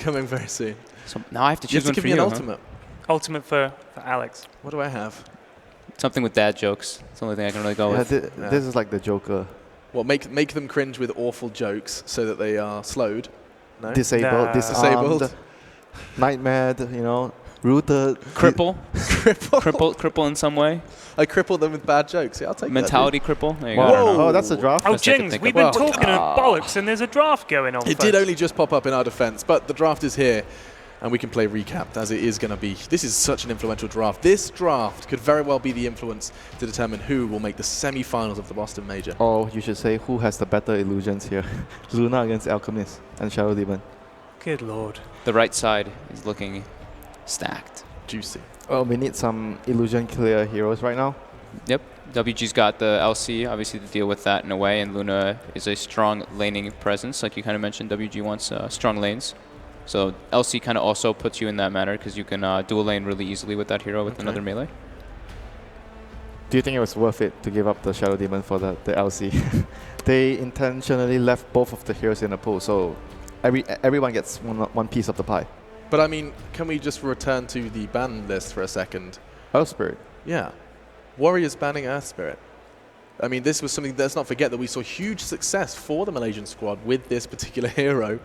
coming very soon. So now I have to You choose have to one give for me you. an Huh? ultimate. Ultimate for Alex. What do I have? Something with dad jokes. It's the only thing I can really go with. This is like the Joker. Well, make them cringe with awful jokes so that they are slowed. No? Disabled, Nah. disarmed, Disabled. nightmare, you know, rooted. Cripple. Cripple. Cripple in some way. I cripple them with bad jokes. Yeah, I'll take Mentality cripple. There you Wow. go. I don't know. Oh, that's a draft. Oh, Best I could Jings, think we've of. been talking of bollocks, and there's a draft going on. It did only just pop up in our defense, but the draft is here, and we can play recap as it is going to be. This is such an influential draft. This draft could very well be the influence to determine who will make the semi-finals of the Boston Major. Or you should say who has the better illusions here. Luna against Alchemist and Shadow Demon. Good lord. The right side is looking stacked. Juicy. Well, we need some illusion clear heroes right now. Yep. WG's got the LC, obviously, to deal with that in a way, and Luna is a strong laning presence. Like you kind of mentioned, WG wants strong lanes. So LC kind of also puts you in that manner because you can dual lane really easily with that hero with another melee. Do you think it was worth it to give up the Shadow Demon for the LC? They intentionally left both of the heroes in the pool, so everyone gets one piece of the pie. But I mean, can we just return to the ban list for a second? Earth Spirit. Yeah. Warriors banning Earth Spirit. I mean, this was something, let's not forget that we saw huge success for the Malaysian squad with this particular hero,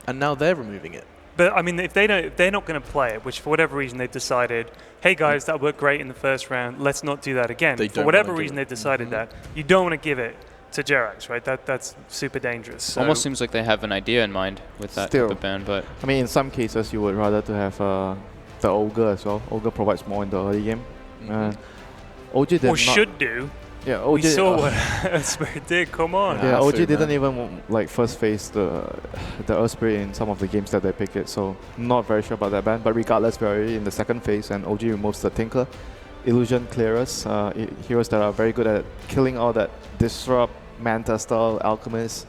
and now they're removing it. But I mean, if they're not going to play it, which for whatever reason they've decided, hey guys, that worked great in the first round, let's not do that again. They For don't whatever wanna do reason it. they've decided that, you don't want to give it to Jerax, right? That's super dangerous. So Almost seems like they have an idea in mind with that Still. type of ban, but I mean, in some cases, you would rather to have the Ogre as well. Ogre provides more in the early game. OG did or not. should do. Yeah, OG. We saw what Earth Spirit did. Come on. Yeah, Nah, OG fair, didn't man. even like first face the Earth Spirit in some of the games that they picked it, so not very sure about that ban. But regardless, we're already in the second phase, and OG removes the Tinker, Illusion Clearers, heroes that are very good at killing all that Disrupt, Manta style Alchemist.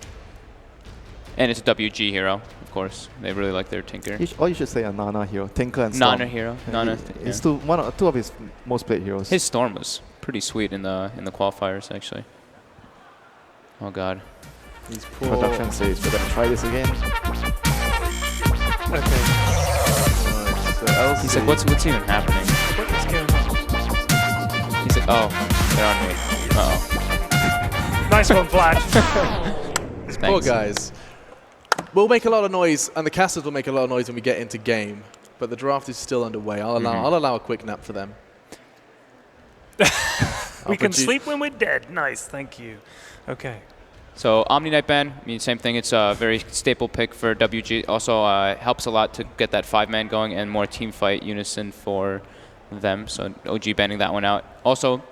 and it's a WG hero, of course. They really like their Tinker. Or you should say a Nana hero, Tinker and Storm. Nana hero. Yeah, Nana. It's two of his most played heroes. His Storm was pretty sweet in the qualifiers actually. Oh god. These poor production says we're gonna try this again. Okay. Right, so He's LC. like, what's even happening? What is going on? He's like, oh, they're on me. Uh-oh. Nice one, Flash. These poor Thanks. guys. We'll make a lot of noise, and the casters will make a lot of noise when we get into game. But the draft is still underway. I'll allow a quick nap for them. We can sleep when we're dead. Nice, thank you. Okay. So Omni Knight ban, I mean, same thing. It's a very staple pick for WG. Also helps a lot to get that 5-man going and more team fight unison for them. So OG banning that one out. Also,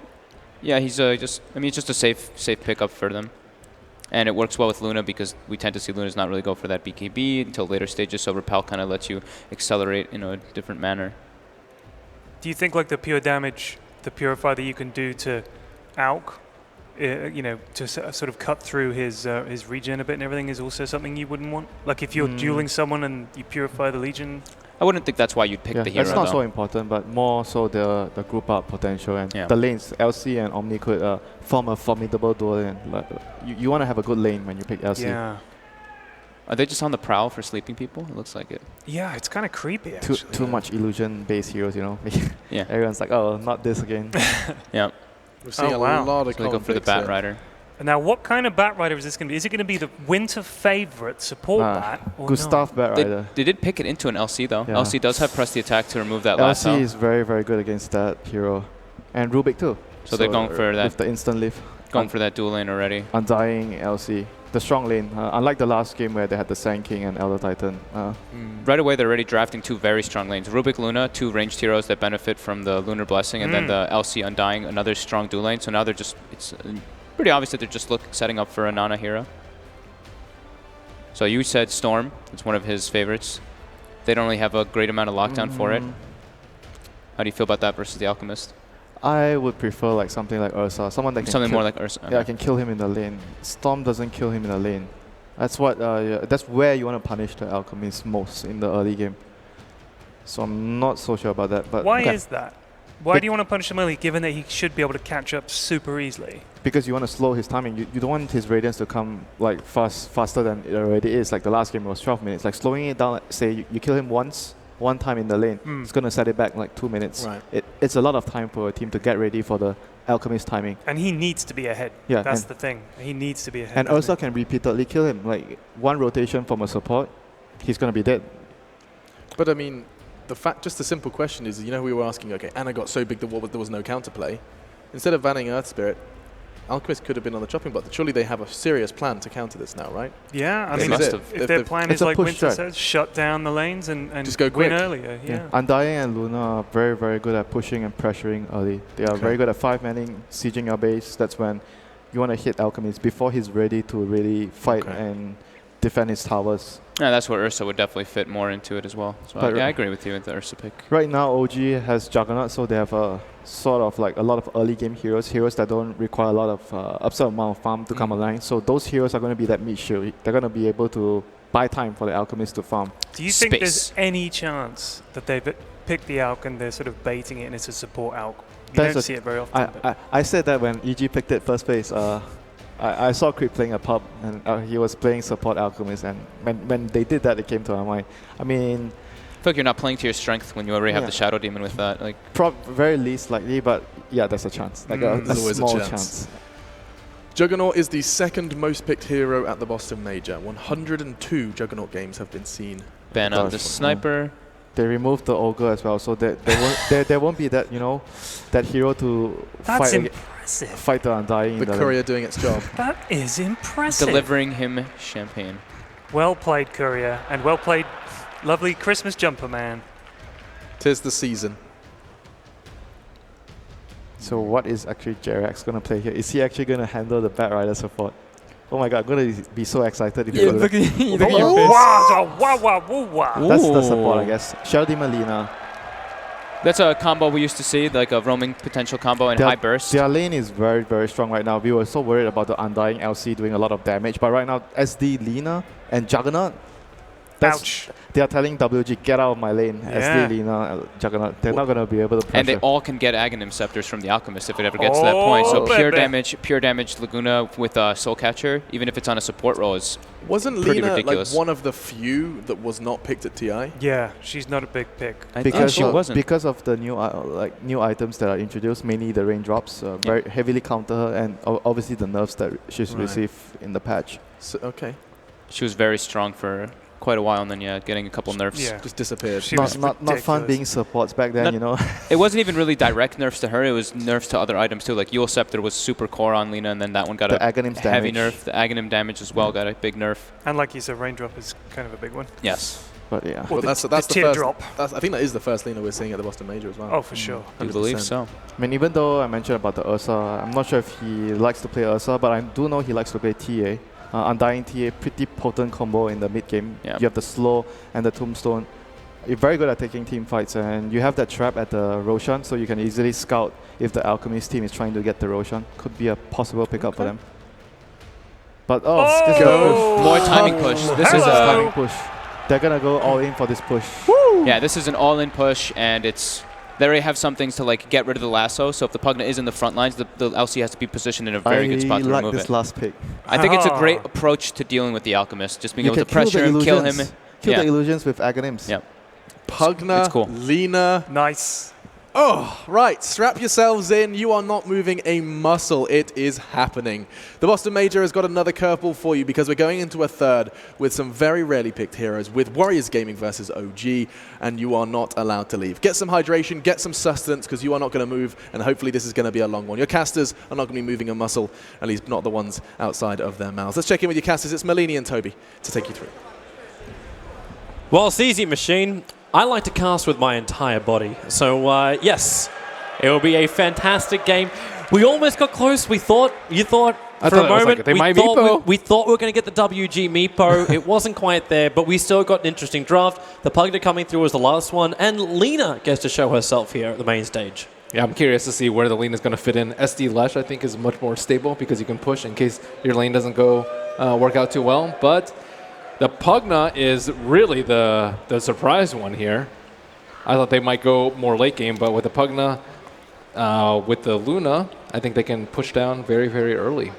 yeah, he's it's just a safe pickup for them. And it works well with Luna because we tend to see Luna's not really go for that BKB until later stages. So Repel kind of lets you accelerate in a different manner. Do you think like the pure damage, the purify that you can do to Alk, to sort of cut through his regen a bit and everything is also something you wouldn't want? Like if you're dueling someone and you purify the Legion? I wouldn't think that's why you'd pick the hero, that's not though. so important, but more so the group up potential and Yeah. the lanes. LC and Omni could form a formidable duel. And like, you want to have a good lane when you pick LC. Yeah. Are they just on the prowl for sleeping people? It looks like it. Yeah, it's kind of creepy actually. Too much illusion-based heroes, you know. Yeah. Everyone's like, oh, not this again. Yeah. We're seeing Oh, a wow. lot of So they go for the conflicts Bat here. Rider. And now, what kind of Bat Rider is this going to be? Is it going to be the winter favorite support Bat? Or Gustav Bat They, Rider. they did pick it into an LC, though. Yeah. LC does have press the attack to remove that last LC health. is very, very good against that hero. And Rubik too. So they're going for that- With the instant lift. Going for that dual lane already. Undying LC. The strong lane. Unlike the last game where they had the Sand King and Elder Titan. Right away, they're already drafting two very strong lanes. Rubik Luna, two ranged heroes that benefit from the Lunar Blessing, and then the LC Undying, another strong dual lane. So now they're just, it's pretty obvious that they're just setting up for a Nana hero. So you said Storm, it's one of his favorites. They don't really have a great amount of lockdown for it. How do you feel about that versus the Alchemist? I would prefer like something like Ursa. Someone that can Something kill, more like Ursa. Yeah, I can kill him in the lane. Storm doesn't kill him in the lane. That's what. That's where you want to punish the Alchemist most in the early game. So I'm not so sure about that. But Why okay. is that? Why do you want to punish him early, given that he should be able to catch up super easily? Because you want to slow his timing. You don't want his radiance to come like faster than it already is. Like the last game was 12 minutes. Like slowing it down, like, say you kill him one time in the lane, it's going to set it back like 2 minutes. Right. It's a lot of time for a team to get ready for the Alchemist timing. And he needs to be ahead. Yeah, that's the thing. He needs to be ahead. And Ursa can repeatedly kill him. Like one rotation from a support, he's going to be dead. But I mean, just the simple question is, we were asking, okay, Anna got so big that there was no counterplay. Instead of banning Earth Spirit, Alchemist could have been on the chopping block. Surely they have a serious plan to counter this now, right? Yeah, I They mean, must have. if their plan is a like push Winter strat. says, shut down the lanes and just go win quick. earlier. Yeah. Undying and Luna are very, very good at pushing and pressuring early. They are very good at 5-manning, sieging your base. That's when you want to hit Alchemist before he's ready to really fight and defend his towers. Yeah, that's where Ursa would definitely fit more into it as well. So But I agree with you with the Ursa pick. Right now, OG has Juggernaut, so they have a sort of like a lot of early game heroes that don't require a lot of absurd amount of farm to come online. So those heroes are going to be that mid shield. They're going to be able to buy time for the Alchemist to farm. Do you think there's any chance that they've picked the Alch and they're sort of baiting it and it's a support Alch? You don't see it very often. I said that when EG picked it first phase. I saw Creep playing a pub, and he was playing support Alchemist, and when they did that, it came to my mind. I mean, I feel like you're not playing to your strength when you already have the Shadow Demon with that. Like, very least likely, but yeah, there's a chance. Like a small chance. Juggernaut is the second most picked hero at the Boston Major. 102 Juggernaut games have been seen. ban out the Sniper. They removed the Ogre as well, so there won't be that that hero to fight the Undying. The Courier doing its job. That is impressive. Delivering him champagne. Well played, Courier, and well played, lovely Christmas jumper man. 'Tis the season. So what is actually Jerax going to play here? Is he actually going to handle the Bat Rider support? Oh my god, I'm going to be so excited if you do that. That's the support, I guess. Shadow Demon Lina. That's a combo we used to see, like a roaming potential combo and high burst. Their lane is very, very strong right now. We were so worried about the Undying LC doing a lot of damage, but right now, SD, Lina, and Juggernaut, they are telling WG, get out of my lane. SD, Lina, Juggernaut. They're not going to be able to pressure. And they all can get Aghanim Scepters from the Alchemist if it ever gets to that point. So pure damage Laguna with Soul Catcher, even if it's on a support role, is Wasn't pretty Lina ridiculous. like one of the few that was not picked at TI? Yeah, she's not a big pick. Because she wasn't. Because of the new items that are introduced, mainly the raindrops, very heavily counter her, and obviously the nerfs that she's received in the patch. So, okay. She was very strong for quite a while, and then getting a couple nerfs. Yeah. Just disappeared. Not fun being supports back then, It wasn't even really direct nerfs to her. It was nerfs to other items too. Like Yule Scepter was super core on Lina, and then that one got a heavy nerf. The Aghanim damage as well got a big nerf. And like you said, Raindrop is kind of a big one. Yes. But yeah. Well, that's the teardrop. first. I think that is the first Lina we're seeing at the Boston Major as well. Oh, for sure. I believe so. I mean, even though I mentioned about the Ursa, I'm not sure if he likes to play Ursa, but I do know he likes to play TA. Undying TA, pretty potent combo in the mid game. Yeah. You have the slow and the tombstone. You're very good at taking team fights, and you have that trap at the Roshan, so you can easily scout if the Alchemist team is trying to get the Roshan. Could be a possible pickup for them. But more timing push. This is a timing push. They're gonna go all in for this push. Woo! Yeah, this is an all-in push, and they already have some things to like get rid of the lasso. So if the Pugna is in the front lines, the LC has to be positioned in a very good spot to remove it. I like this last pick. I think it's a great approach to dealing with the Alchemist. Just being able to pressure him, kill him. Kill the illusions with Aghanims. Yeah. Pugna, it's cool. Lina. Nice. Oh, right. Strap yourselves in. You are not moving a muscle. It is happening. The Boston Major has got another curveball for you because we're going into a third with some very rarely picked heroes with Warriors Gaming versus OG, and you are not allowed to leave. Get some hydration, get some sustenance because you are not going to move, and hopefully this is going to be a long one. Your casters are not going to be moving a muscle, at least not the ones outside of their mouths. Let's check in with your casters. It's Malini and Toby to take you through. Well, it's easy, Machine. I like to cast with my entire body. So, yes, it will be a fantastic game. We almost got close. You thought for a moment, we thought we were going to get the WG Meepo. It wasn't quite there, but we still got an interesting draft. The Pugna coming through was the last one, and Lina gets to show herself here at the main stage. Yeah, I'm curious to see where the lane is going to fit in. SD Lesh, I think, is much more stable because you can push in case your lane doesn't go work out too well. But the Pugna is really the surprise one here. I thought they might go more late game, but with the Pugna, with the Luna, I think they can push down very, very early.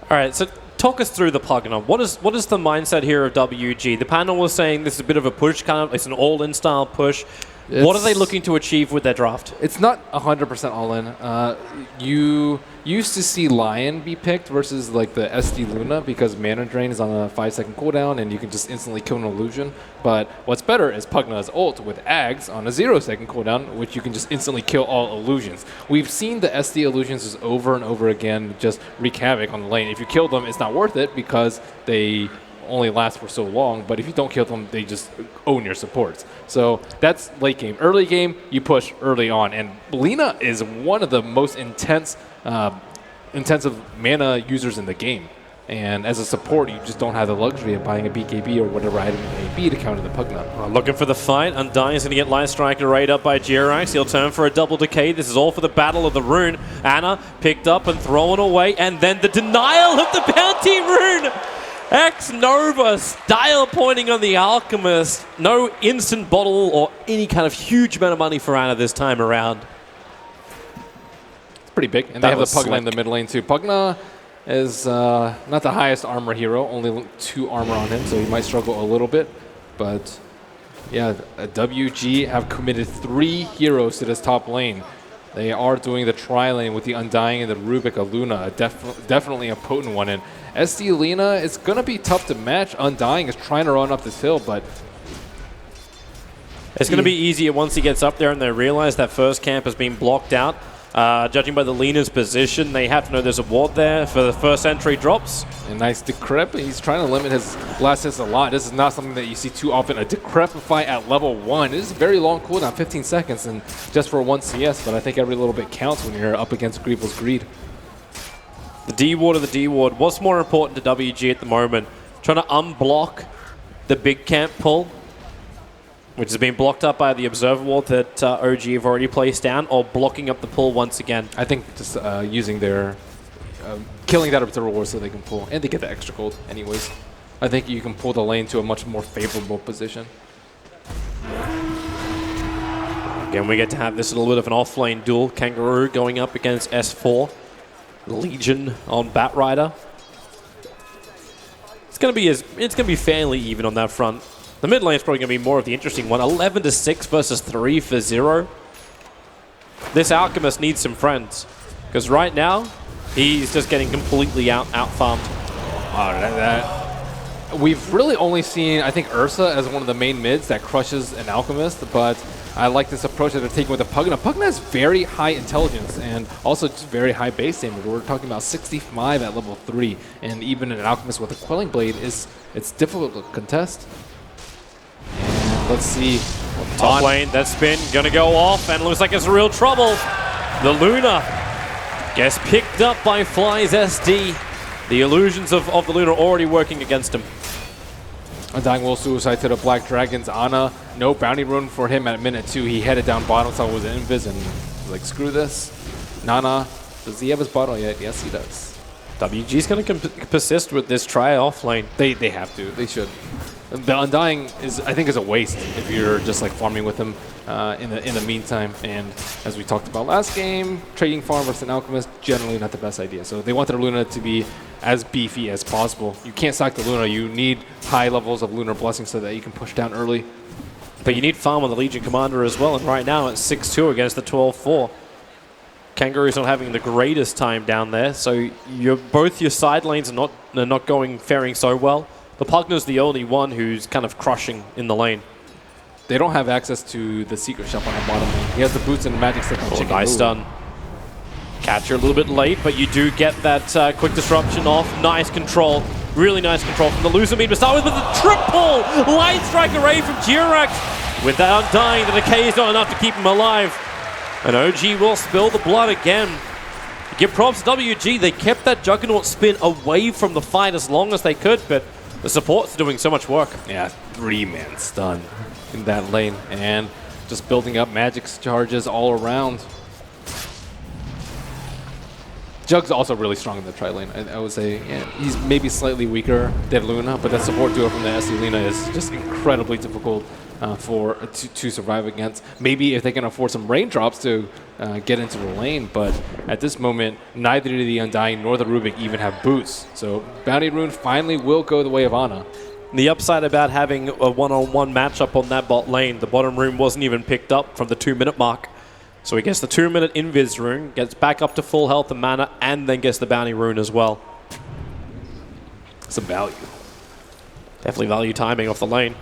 All right, so talk us through the Pugna. What is the mindset here of WG? The panel was saying this is a bit of a push, kind of, it's an all-in style push. What are they looking to achieve with their draft? It's not 100% all in. You used to see Lion be picked versus like the SD Luna because Mana Drain is on a 5-second cooldown and you can just instantly kill an illusion. But what's better is Pugna's ult with Ags on a 0-second cooldown, which you can just instantly kill all illusions. We've seen the SD illusions just over and over again just wreak havoc on the lane. If you kill them, it's not worth it because they only last for so long, but if you don't kill them, they just own your supports. So that's late game. Early game, you push early on, and Lina is one of the most intensive mana users in the game. And as a support, you just don't have the luxury of buying a BKB or whatever item it may be to counter the Pugna. Looking for the fight. Undying is going to get Light Striker raid up by Jirax. He'll turn for a double decay. This is all for the Battle of the Rune. Ana picked up and thrown away, and then the denial of the bounty rune. X-Nova style pointing on the Alchemist. No instant bottle or any kind of huge amount of money for Ana this time around. It's pretty big. And they have the Pugna in the mid lane too. Pugna is not the highest armor hero, only 2 armor on him, so he might struggle a little bit. But yeah, WG have committed 3 heroes to this top lane. They are doing the tri-lane with the Undying and the Rubik Luna, definitely a potent one. And SD Lina, it's going to be tough to match. Undying is trying to run up this hill, but it's going to be easier once he gets up there and they realize that first camp has been blocked out. Judging by the Lina's position, they have to know there's a ward there for the first entry drops. A nice Decrep. He's trying to limit his last hits a lot. This is not something that you see too often. A Decrepify at level 1. This is a very long cooldown, 15 seconds, and just for 1 CS, but I think every little bit counts when you're up against Greevil's Greed. The D-Ward of the D-Ward. What's more important to WG at the moment? Trying to unblock the big camp pull, which has been blocked up by the Observer Ward that OG have already placed down, or blocking up the pull once again? I think just using their... killing that Observer Ward so they can pull, and they get the extra gold anyways. I think you can pull the lane to a much more favorable position. Again, we get to have this little bit of an off-lane duel. Kangaroo going up against S4. Legion on Batrider. It's going to be fairly even on that front. The mid lane is probably going to be more of the interesting one. 11-6 versus 3 for 0. This Alchemist needs some friends, because right now he's just getting completely out-farmed. We've really only seen, I think, Ursa as one of the main mids that crushes an Alchemist, but I like this approach that they're taking with the Pugna. Pugna has very high intelligence and also just very high base damage. We're talking about 65 at level 3, and even an Alchemist with a Quelling Blade it's difficult to contest. And let's see. Top lane, that spin gonna go off, and looks like it's real trouble. The Luna gets picked up by Fly's SD. The illusions of the Luna already working against him. Undying will suicide to the Black Dragons. Ana, no bounty rune for him at minute 2. He headed down bottom, saw it was an invis, and was like, screw this. Nana, does he have his bottle yet? Yes, he does. WG's going to persist with this try off lane. They have to. They should. The Undying I think is a waste if you're just like farming with him in the meantime. And as we talked about last game, trading farm versus an Alchemist, generally not the best idea. So they want their Luna to be as beefy as possible. You can't sack the Luna. You need high levels of Lunar Blessing so that you can push down early. But you need farm on the Legion Commander as well. And right now it's 6-2 against the 12-4. Kangaroo's not having the greatest time down there. So both your side lanes are not faring so well. The Pugna's the only one who's kind of crushing in the lane. They don't have access to the secret shop on the bottom lane. He has the boots and the magic stick on Chicken. Nice stun. Catcher a little bit late, but you do get that quick disruption off. Nice control. Really nice control from the loser mean to start with the triple Light Strike array from Jirax. Without dying, the decay is not enough to keep him alive. And OG will spill the blood again. Give props to WG. They kept that Juggernaut spin away from the fight as long as they could, but the support's doing so much work. Yeah, 3-man stun in that lane, and just building up magic charges all around. Jug's also really strong in the tri lane. I would say he's maybe slightly weaker than Luna, but that support duo from the SD Lina is just incredibly difficult to survive against. Maybe if they can afford some raindrops to get into the lane, but at this moment, neither the Undying nor the Rubik even have boots. So Bounty Rune finally will go the way of Ana. The upside about having a one-on-one matchup on that bot lane, the bottom rune wasn't even picked up from the 2-minute mark. So he gets the 2-minute invis rune, gets back up to full health and mana, and then gets the bounty rune as well. Some value. Definitely value timing off the lane.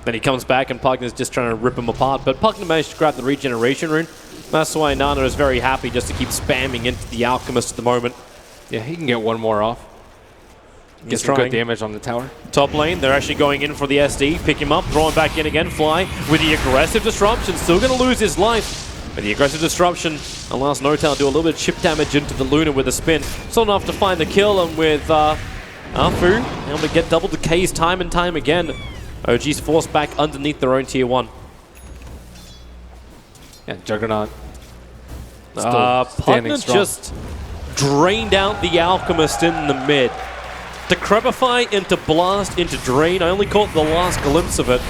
Then he comes back and Pugna's just trying to rip him apart, but Pugna managed to grab the regeneration rune. That's why Nana is very happy just to keep spamming into the Alchemist at the moment. Yeah, he can get one more off. Get some good damage on the tower. Top lane, they're actually going in for the SD. Pick him up, throw him back in again. Fly with the aggressive disruption, still going to lose his life. But the aggressive disruption allows Notal to do a little bit of chip damage into the Luna with a spin. It's not enough to find the kill, and with Afu able to get double decays time and time again. OG's forced back underneath their own tier 1. Yeah, Juggernaut. Pugna just drained out the Alchemist in the mid. Decrepify into Blast into Drain. I only caught the last glimpse of it.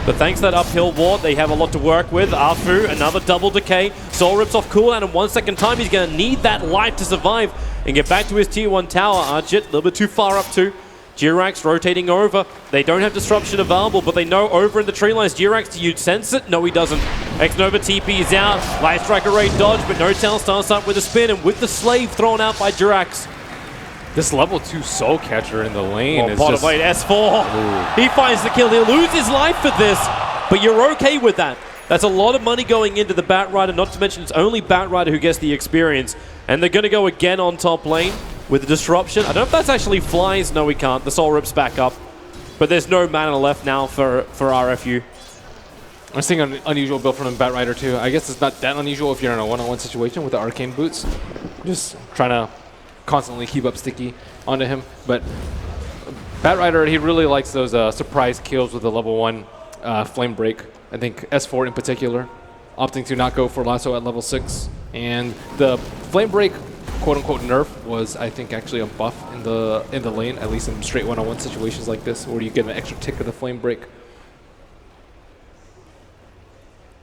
But thanks to that uphill ward, they have a lot to work with. Afu, another double decay. Soul rips off cooldown in 1 second time. He's going to need that life to survive and get back to his tier 1 tower. Archit, a little bit too far up too. Jirax rotating over. They don't have disruption available, but they know over in the tree lines. Jirax, do you sense it? No, he doesn't. X-Nova TP is out. Light Striker Ray dodge, but Notal starts up with a spin, and with the Slave thrown out by Jirax. This level 2 Soul Catcher in the lane is bottom just... lane, S4. He finds the kill. He'll lose his life for this, but you're okay with that. That's a lot of money going into the Batrider, not to mention it's only Batrider who gets the experience. And they're going to go again on top lane with the disruption. I don't know if that's actually flies. No, we can't. The Soul rips back up. But there's no mana left now for RFU. I'm seeing an unusual build from Batrider too. I guess it's not that unusual if you're in a one-on-one situation with the Arcane Boots. Just trying to constantly keep up Sticky onto him. But Batrider, he really likes those surprise kills with the level 1 Flame Break. I think S4 in particular, opting to not go for Lasso at level 6. And the Flame Break, quote-unquote nerf, was I think actually a buff in the lane, at least in straight one-on-one situations like this, where you get an extra tick of the Flame Break.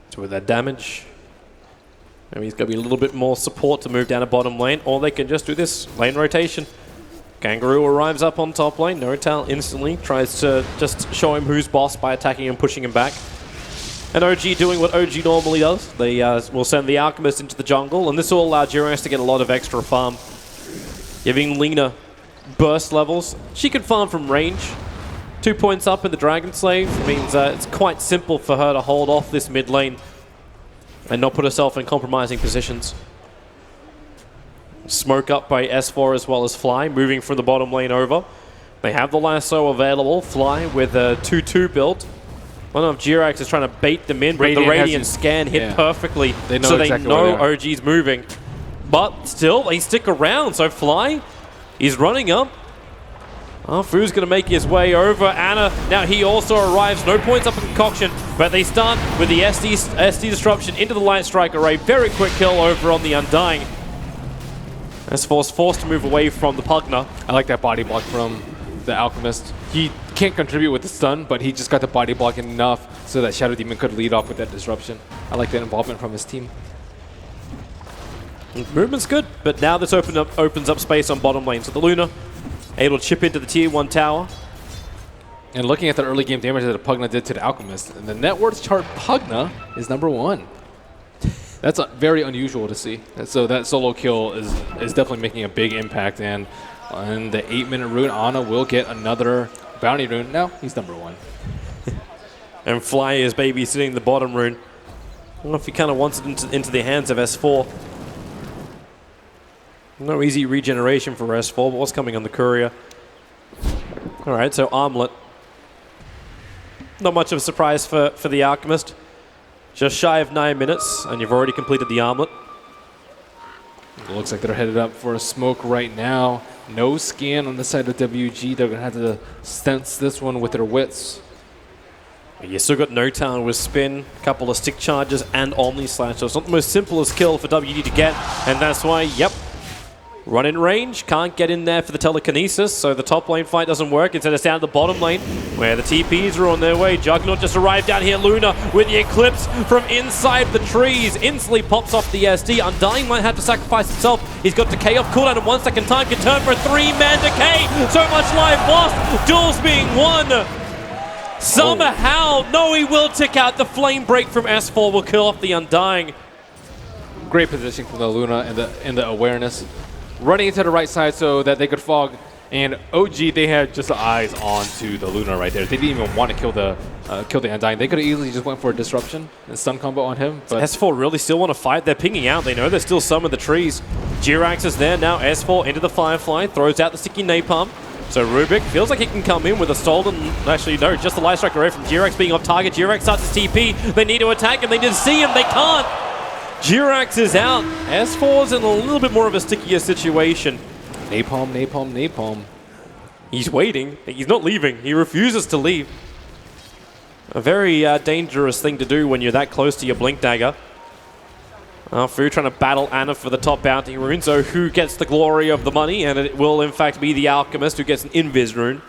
So with that damage, maybe he's going to be a little bit more support to move down a bottom lane, or they can just do this lane rotation. Kangaroo arrives up on top lane. Notal instantly tries to just show him who's boss by attacking and pushing him back. And OG doing what OG normally does. They will send the Alchemist into the jungle, and this will allow Jirax to get a lot of extra farm, giving Lena burst levels. She can farm from range. 2 points up in the Dragon Slave means it's quite simple for her to hold off this mid lane and not put herself in compromising positions. Smoke up by S4 as well as Fly, moving from the bottom lane over. They have the lasso available. Fly with a 2-2 build. I don't know if Jirax is trying to bait them in, but the Radiant scan hit perfectly, so they know OG's moving. But still, they stick around, so Fly, he's running up. Fu's going to make his way over. Ana, now he also arrives. No points up in Concoction, but they start with the SD disruption into the Light Strike Array. Very quick kill over on the Undying. S4's forced to move away from the Pugna. I like that body block from the Alchemist. He can't contribute with the stun, but he just got the body block enough so that Shadow Demon could lead off with that disruption. I like that involvement from his team. Movement's good, but now this opens up space on bottom lane. So the Luna able to chip into the tier 1 tower. And looking at the early game damage that the Pugna did to the Alchemist, in the net worth chart, Pugna is number 1. That's very unusual to see. So that solo kill is definitely making a big impact. And on the 8-minute rune, Ana will get another bounty rune. Now he's number 1. And Fly is babysitting the bottom rune. I don't know if he kind of wants it into the hands of S4. No easy regeneration for S4, but what's coming on the courier? All right, so Armlet. Not much of a surprise for the Alchemist. Just shy of 9 minutes, and you've already completed the Armlet. It looks like they're headed up for a smoke right now. No scan on the side of WG. They're going to have to sense this one with their wits. You still got Notal with spin, couple of stick charges, and Omni Slash. So it's not the most simplest kill for WD to get, and that's why, yep, Run in range, can't get in there for the telekinesis, so the top lane fight doesn't work. Instead, it's down to the bottom lane where the TPs are on their way. Juggernaut just arrived down here. Luna with the Eclipse from inside the trees. Instantly pops off the SD. Undying might have to sacrifice himself. He's got Decay off cooldown in 1 second time. Can turn for a 3-man Decay. So much life lost. Duels being won. Somehow, no, he will tick out. The flame break from S4 will kill off the Undying. Great positioning from the Luna and the awareness. Running into the right side so that they could fog. And OG, they had just eyes onto the Luna right there. They didn't even want to kill the Undying. They could have easily just went for a disruption and stun combo on him. But S4 really still want to fight. They're pinging out. They know there's still some in the trees. Jirax is there now. S4 into the Firefly. Throws out the sticky napalm. So Rubik feels like he can come in with a stolen... Actually, no, just the light strike away from Jirax being off target. Jirax starts his TP. They need to attack him. They didn't see him. They can't. Jirax is out. S4's in a little bit more of a stickier situation. napalm, napalm, napalm. He's waiting. He's not leaving. He refuses to leave. A very dangerous thing to do when you're that close to your Blink Dagger. Fu trying to battle Anna for the top bounty rune, so who gets the glory of the money? And it will in fact be the Alchemist who gets an Invis rune.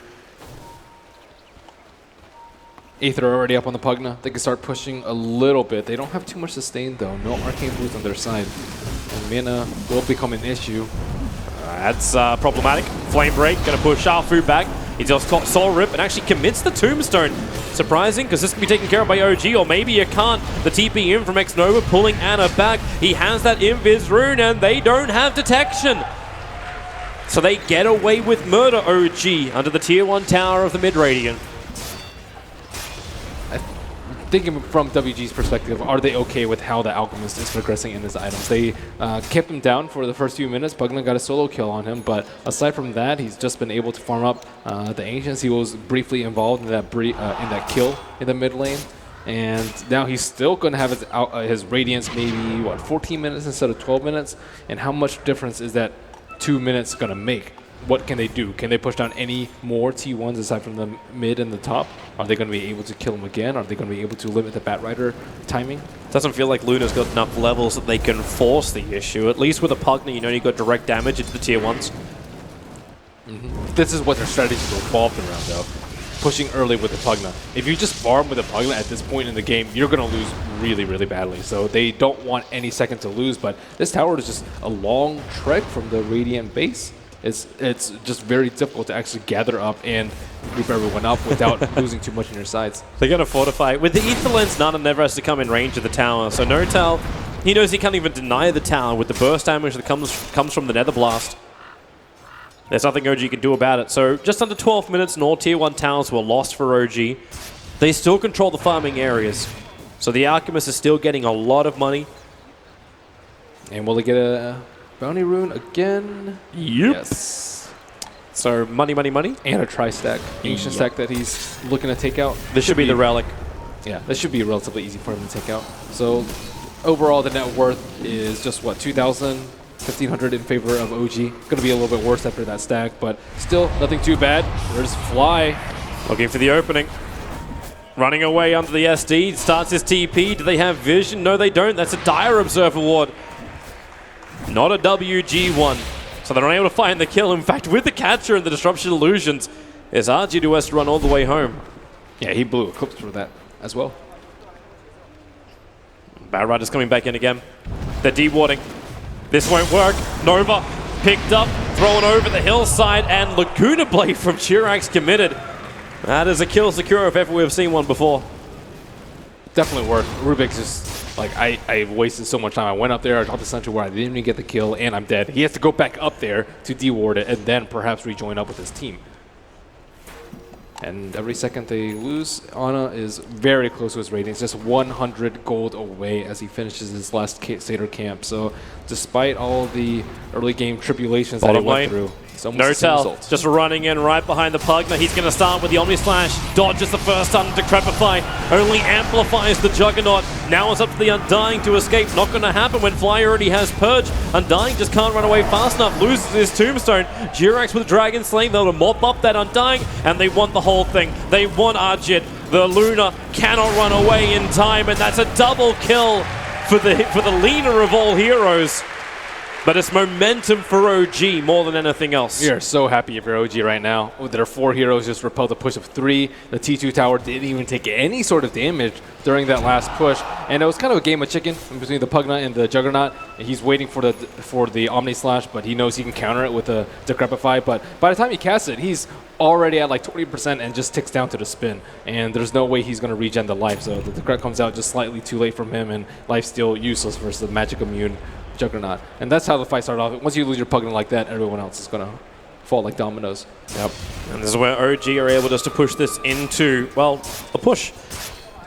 Aether already up on the Pugna. They can start pushing a little bit. They don't have too much sustain though. No arcane boost on their side. And mana will become an issue. That's problematic. Flame Break going to push Fu back. He just got Soul Rip and actually commits the Tombstone. Surprising, because this can be taken care of by OG, or maybe you can't. The TP in from X-Nova pulling Anna back. He has that Invis rune and they don't have detection. So they get away with murder, OG, under the Tier 1 tower of the Mid-Radiant. Thinking from WG's perspective, are they okay with how the Alchemist is progressing in his items? They kept him down for the first few minutes. Pugna got a solo kill on him, but aside from that, he's just been able to farm up the Ancients. He was briefly involved in that kill in the mid lane, and now he's still going to have his Radiance maybe, what, 14 minutes instead of 12 minutes? And how much difference is that 2 minutes going to make? What can they do? Can they push down any more T1s aside from the mid and the top? Are they going to be able to kill him again? Are they going to be able to limit the Batrider timing? Doesn't feel like Luna's got enough levels that they can force the issue. At least with a Pugna, you know, you got direct damage into the Tier 1s. This is what their strategy is revolved around, though. Pushing early with the Pugna. If you just farm with a Pugna at this point in the game, you're going to lose really, really badly. So they don't want any second to lose, but this tower is just a long trek from the Radiant base. It's just very difficult to actually gather up and group everyone up without losing too much on your sides. They're going to fortify. With the Ether Lens, Nana never has to come in range of the tower. So Notal, he knows he can't even deny the tower with the burst damage that comes from the Nether Blast. There's nothing OG can do about it. So just under 12 minutes and all Tier 1 towers were lost for OG. They still control the farming areas. So the Alchemist is still getting a lot of money. And will they get a bounty rune again? Yep. Yes. So money, money, money. And a tri-stack. Ancient stack that he's looking to take out. This should be the relic. Yeah, this should be relatively easy for him to take out. So overall, the net worth is just, what, 2,000? 1,500 in favor of OG. Going to be a little bit worse after that stack, but still nothing too bad. There's Fly. Looking for the opening. Running away under the SD. Starts his TP. Do they have vision? No, they don't. That's a Dire Observer ward. Not a WG1. So they're unable to find the kill. In fact, with the catcher and the disruption illusions, it's RG2S to run all the way home. Yeah, he blew Eclipse for that as well. Batrider's coming back in again. They're dewarding. This won't work. Nova picked up, thrown over the hillside, and Laguna Blade from Jirax committed. That is a kill secure if ever we've seen one before. Definitely worked. Rubik's just, like, I wasted so much time. I went up there, I dropped the Sentry where I didn't even get the kill, and I'm dead. He has to go back up there to deward it, and then perhaps rejoin up with his team. And every second they lose, Ana is very close to his ratings, just 100 gold away as he finishes his last Satyr camp. So despite all the early game tribulations that he went through, it's almost the same result. Just running in right behind the Pugna. He's going to start with the Omni Slash. Dodges the first stun to Decrepify. Only amplifies the Juggernaut. Now it's up to the Undying to escape. Not going to happen when Fly already has Purge. Undying just can't run away fast enough. Loses his Tombstone. Jirax with Dragon Slaying. They'll mop up that Undying, and they want the whole thing. They want Arjit. The Luna cannot run away in time, and that's a double kill for the leader of all heroes. But it's momentum for OG more than anything else. We are so happy for OG right now. Their 4 heroes just repelled a push of 3. The T2 tower didn't even take any sort of damage during that last push. And it was kind of a game of chicken between the Pugna and the Juggernaut. And he's waiting for the Omni Slash, but he knows he can counter it with the Decrepify. But by the time he casts it, he's already at like 20% and just ticks down to the spin. And there's no way he's going to regen the life. So the Decrep comes out just slightly too late from him, and life's still useless versus the magic immune Juggernaut. And that's how the fight started off. Once you lose your Pugna like that, everyone else is going to fall like dominoes. Yep. And this is where OG are able just to push this into, well, a push.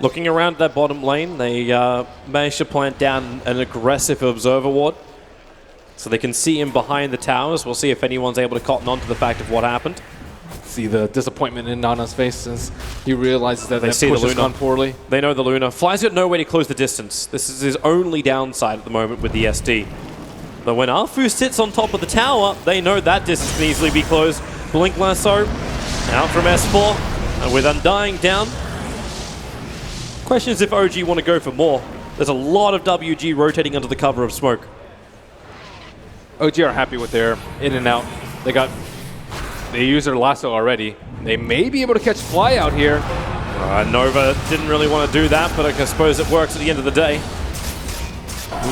Looking around that bottom lane, they managed to plant down an aggressive Observer Ward. So they can see him behind the towers. We'll see if anyone's able to cotton on to the fact of what happened. See the disappointment in Nana's face since he realizes that They that see push the has Luna. gone poorly. They know the Luna. Fly's got no way to close the distance. This is his only downside at the moment with the SD. But when Arfu sits on top of the tower, they know that distance can easily be closed. Blink Lasso out from S4, and with Undying down. Question is if OG want to go for more. There's a lot of WG rotating under the cover of smoke. OG are happy with their in and out. They used their lasso already. They may be able to catch Fly out here. Nova didn't really want to do that, but I suppose it works at the end of the day.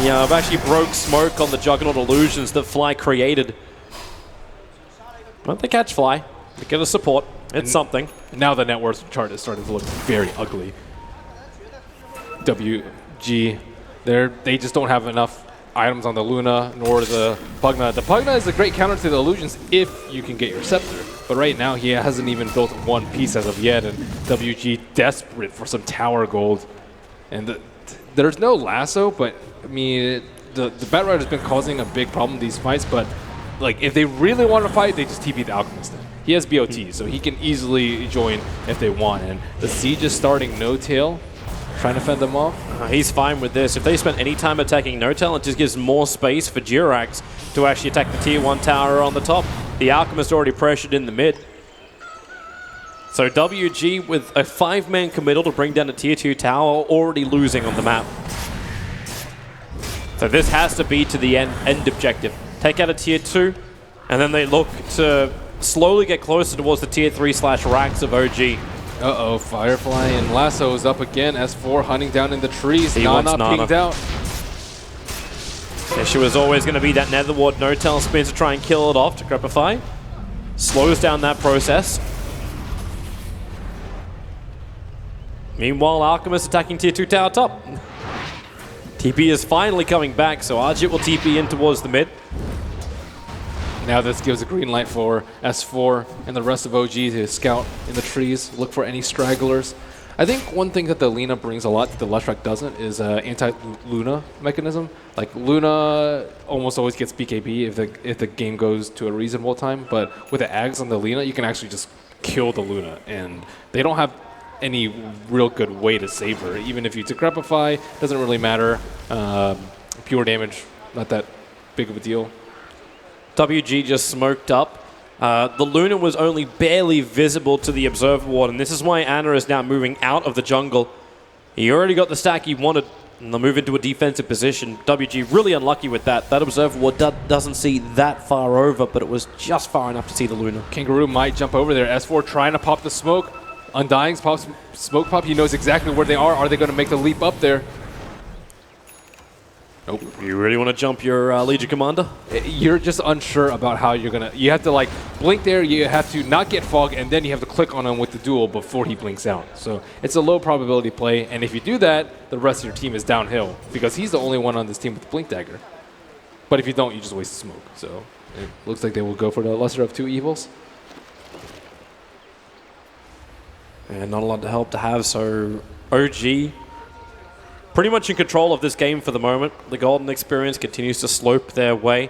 Yeah, I've actually broke smoke on the Juggernaut illusions that Fly created. But they catch Fly. They get a support. It's something. Now the net worth chart is starting to look very ugly. WG, they just don't have enough items on the Luna nor the Pugna. The Pugna is a great counter to the illusions if you can get your Scepter. But right now he hasn't even built one piece as of yet, and WG desperate for some tower gold. And there's no lasso, but I mean the Bat Rider's been causing a big problem in these fights. But like if they really want to fight, they just TP the Alchemist. He has BOT, so he can easily join if they want. And the Siege is starting no tail, trying to fend them off. He's fine with this. If they spend any time attacking No-Tail, it just gives more space for Jirax to actually attack the Tier 1 tower on the top. The Alchemist already pressured in the mid. So WG with a 5-man committal to bring down the Tier 2 tower, already losing on the map. So this has to be to the end objective. Take out a Tier 2, and then they look to slowly get closer towards the Tier 3/racks of OG. Uh-oh, Firefly and Lasso is up again. S4 hunting down in the trees. He Nana wants Nana. pinged out. The issue is always going to be that Nether Ward No-Tail spin to try and kill it off to Decrepify. Slows down that process. Meanwhile, Alchemist attacking Tier 2 tower top. TP is finally coming back, so Arjit will TP in towards the mid. Now this gives a green light for S4 and the rest of OG to scout in the trees, look for any stragglers. I think one thing that the Lina brings a lot that the Leshrac doesn't is anti-Luna mechanism. Like Luna almost always gets BKB if the game goes to a reasonable time, but with the Ags on the Lina, you can actually just kill the Luna, and they don't have any real good way to save her. Even if you Decrepify, doesn't really matter. Pure damage, not that big of a deal. WG just smoked up. The Luna was only barely visible to the Observer Ward, and this is why Ana is now moving out of the jungle. He already got the stack he wanted, and they'll move into a defensive position. WG really unlucky with that. That Observer Ward doesn't see that far over, but it was just far enough to see the Luna. Kangaroo might jump over there. S4 trying to pop the smoke. Undying's smoke pop. He knows exactly where they are. Are they going to make the leap up there? Nope. You really want to jump your Legion Commander? You're just unsure about how you're going to... You have to, like, blink there. You have to not get fog, and then you have to click on him with the duel before he blinks out. So it's a low probability play, and if you do that, the rest of your team is downhill because he's the only one on this team with the Blink Dagger. But if you don't, you just waste the smoke. So it looks like they will go for the lesser of two evils. And not a lot to help to have, so OG pretty much in control of this game for the moment. The Golden Experience continues to slope their way.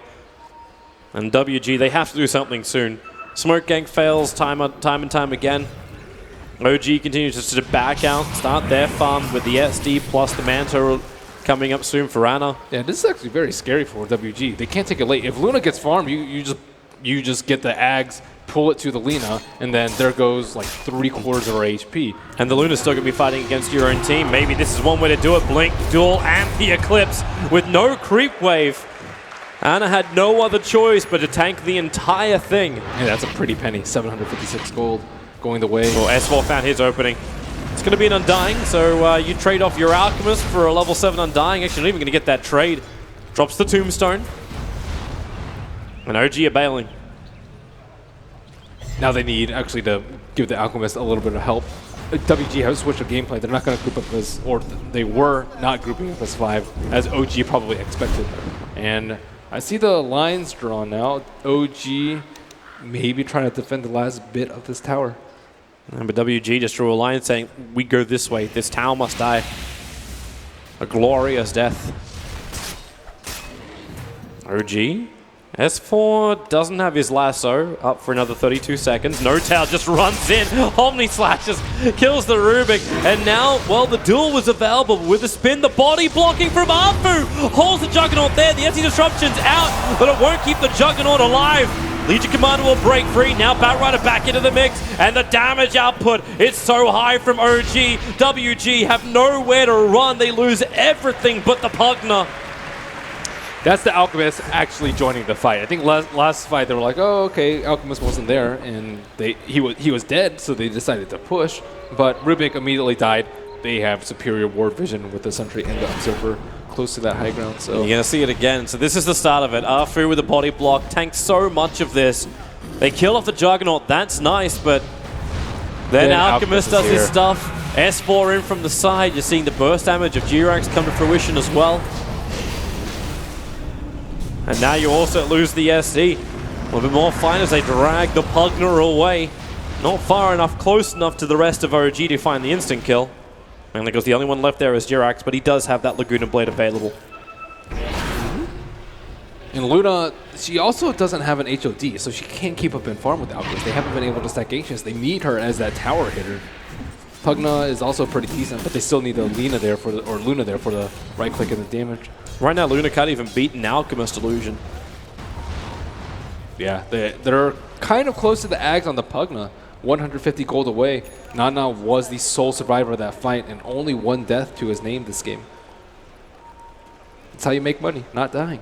And WG, they have to do something soon. Smoke Gang fails time and time again. OG continues just to back out, start their farm with the SD plus the Manta coming up soon for Ana. Yeah, this is actually very scary for WG. They can't take it late. If Luna gets farmed, you just get the Ags, pull it to the Lina, and then there goes like 3/4 of our HP. And the Luna's still going to be fighting against your own team. Maybe this is one way to do it. Blink, Duel, and the Eclipse with no creep wave. Ana had no other choice but to tank the entire thing. Yeah, that's a pretty penny. 756 gold going the way. Well, S4 found his opening. It's going to be an Undying, so you trade off your Alchemist for a level 7 Undying. Actually, not even going to get that trade. Drops the Tombstone. And OG are bailing. Now they need actually to give the Alchemist a little bit of help. WG has switched their gameplay. They're not going to group up as, or they were not grouping up as 5, as OG probably expected. And I see the lines drawn now. OG maybe trying to defend the last bit of this tower. But WG just drew a line saying, we go this way. This tower must die. A glorious death. OG? S4 doesn't have his lasso up for another 32 seconds. No Tao just runs in. Omni Slashes kills the Rubik. And now, well, the duel was available with the spin. The body blocking from Afu holds the Juggernaut there. The anti-disruption's out, but it won't keep the Juggernaut alive. Legion Commander will break free. Now Batrider back into the mix. And the damage output, it's so high from OG. WG have nowhere to run. They lose everything but the Pugna. That's the Alchemist actually joining the fight. I think last fight they were like, oh, okay, Alchemist wasn't there, and he was dead, so they decided to push. But Rubik immediately died. They have superior ward vision with the Sentry and the Observer close to that high ground. So you're going to see it again. So this is the start of it. Afu with a body block tanked so much of this. They kill off the Juggernaut. That's nice, but then Alchemist does his stuff. S4 in from the side. You're seeing the burst damage of G-Rax come to fruition as well. And now you also lose the SD. A little bit more fine as they drag the Pugna away. Not far enough, close enough to the rest of OG to find the instant kill. Mainly because the only one left there is Jirax, but he does have that Laguna Blade available. And Luna, she also doesn't have an HOD, so she can't keep up in farm with the Alchemist. They haven't been able to stack Ancients. They need her as that tower hitter. Pugna is also pretty decent, but they still need the Luna there for the right click and the damage. Right now, Luna can't even beat an Alchemist illusion. Yeah, they're kind of close to the Ags on the Pugna. 150 gold away. Nana was the sole survivor of that fight, and only one death to his name this game. That's how you make money, not dying.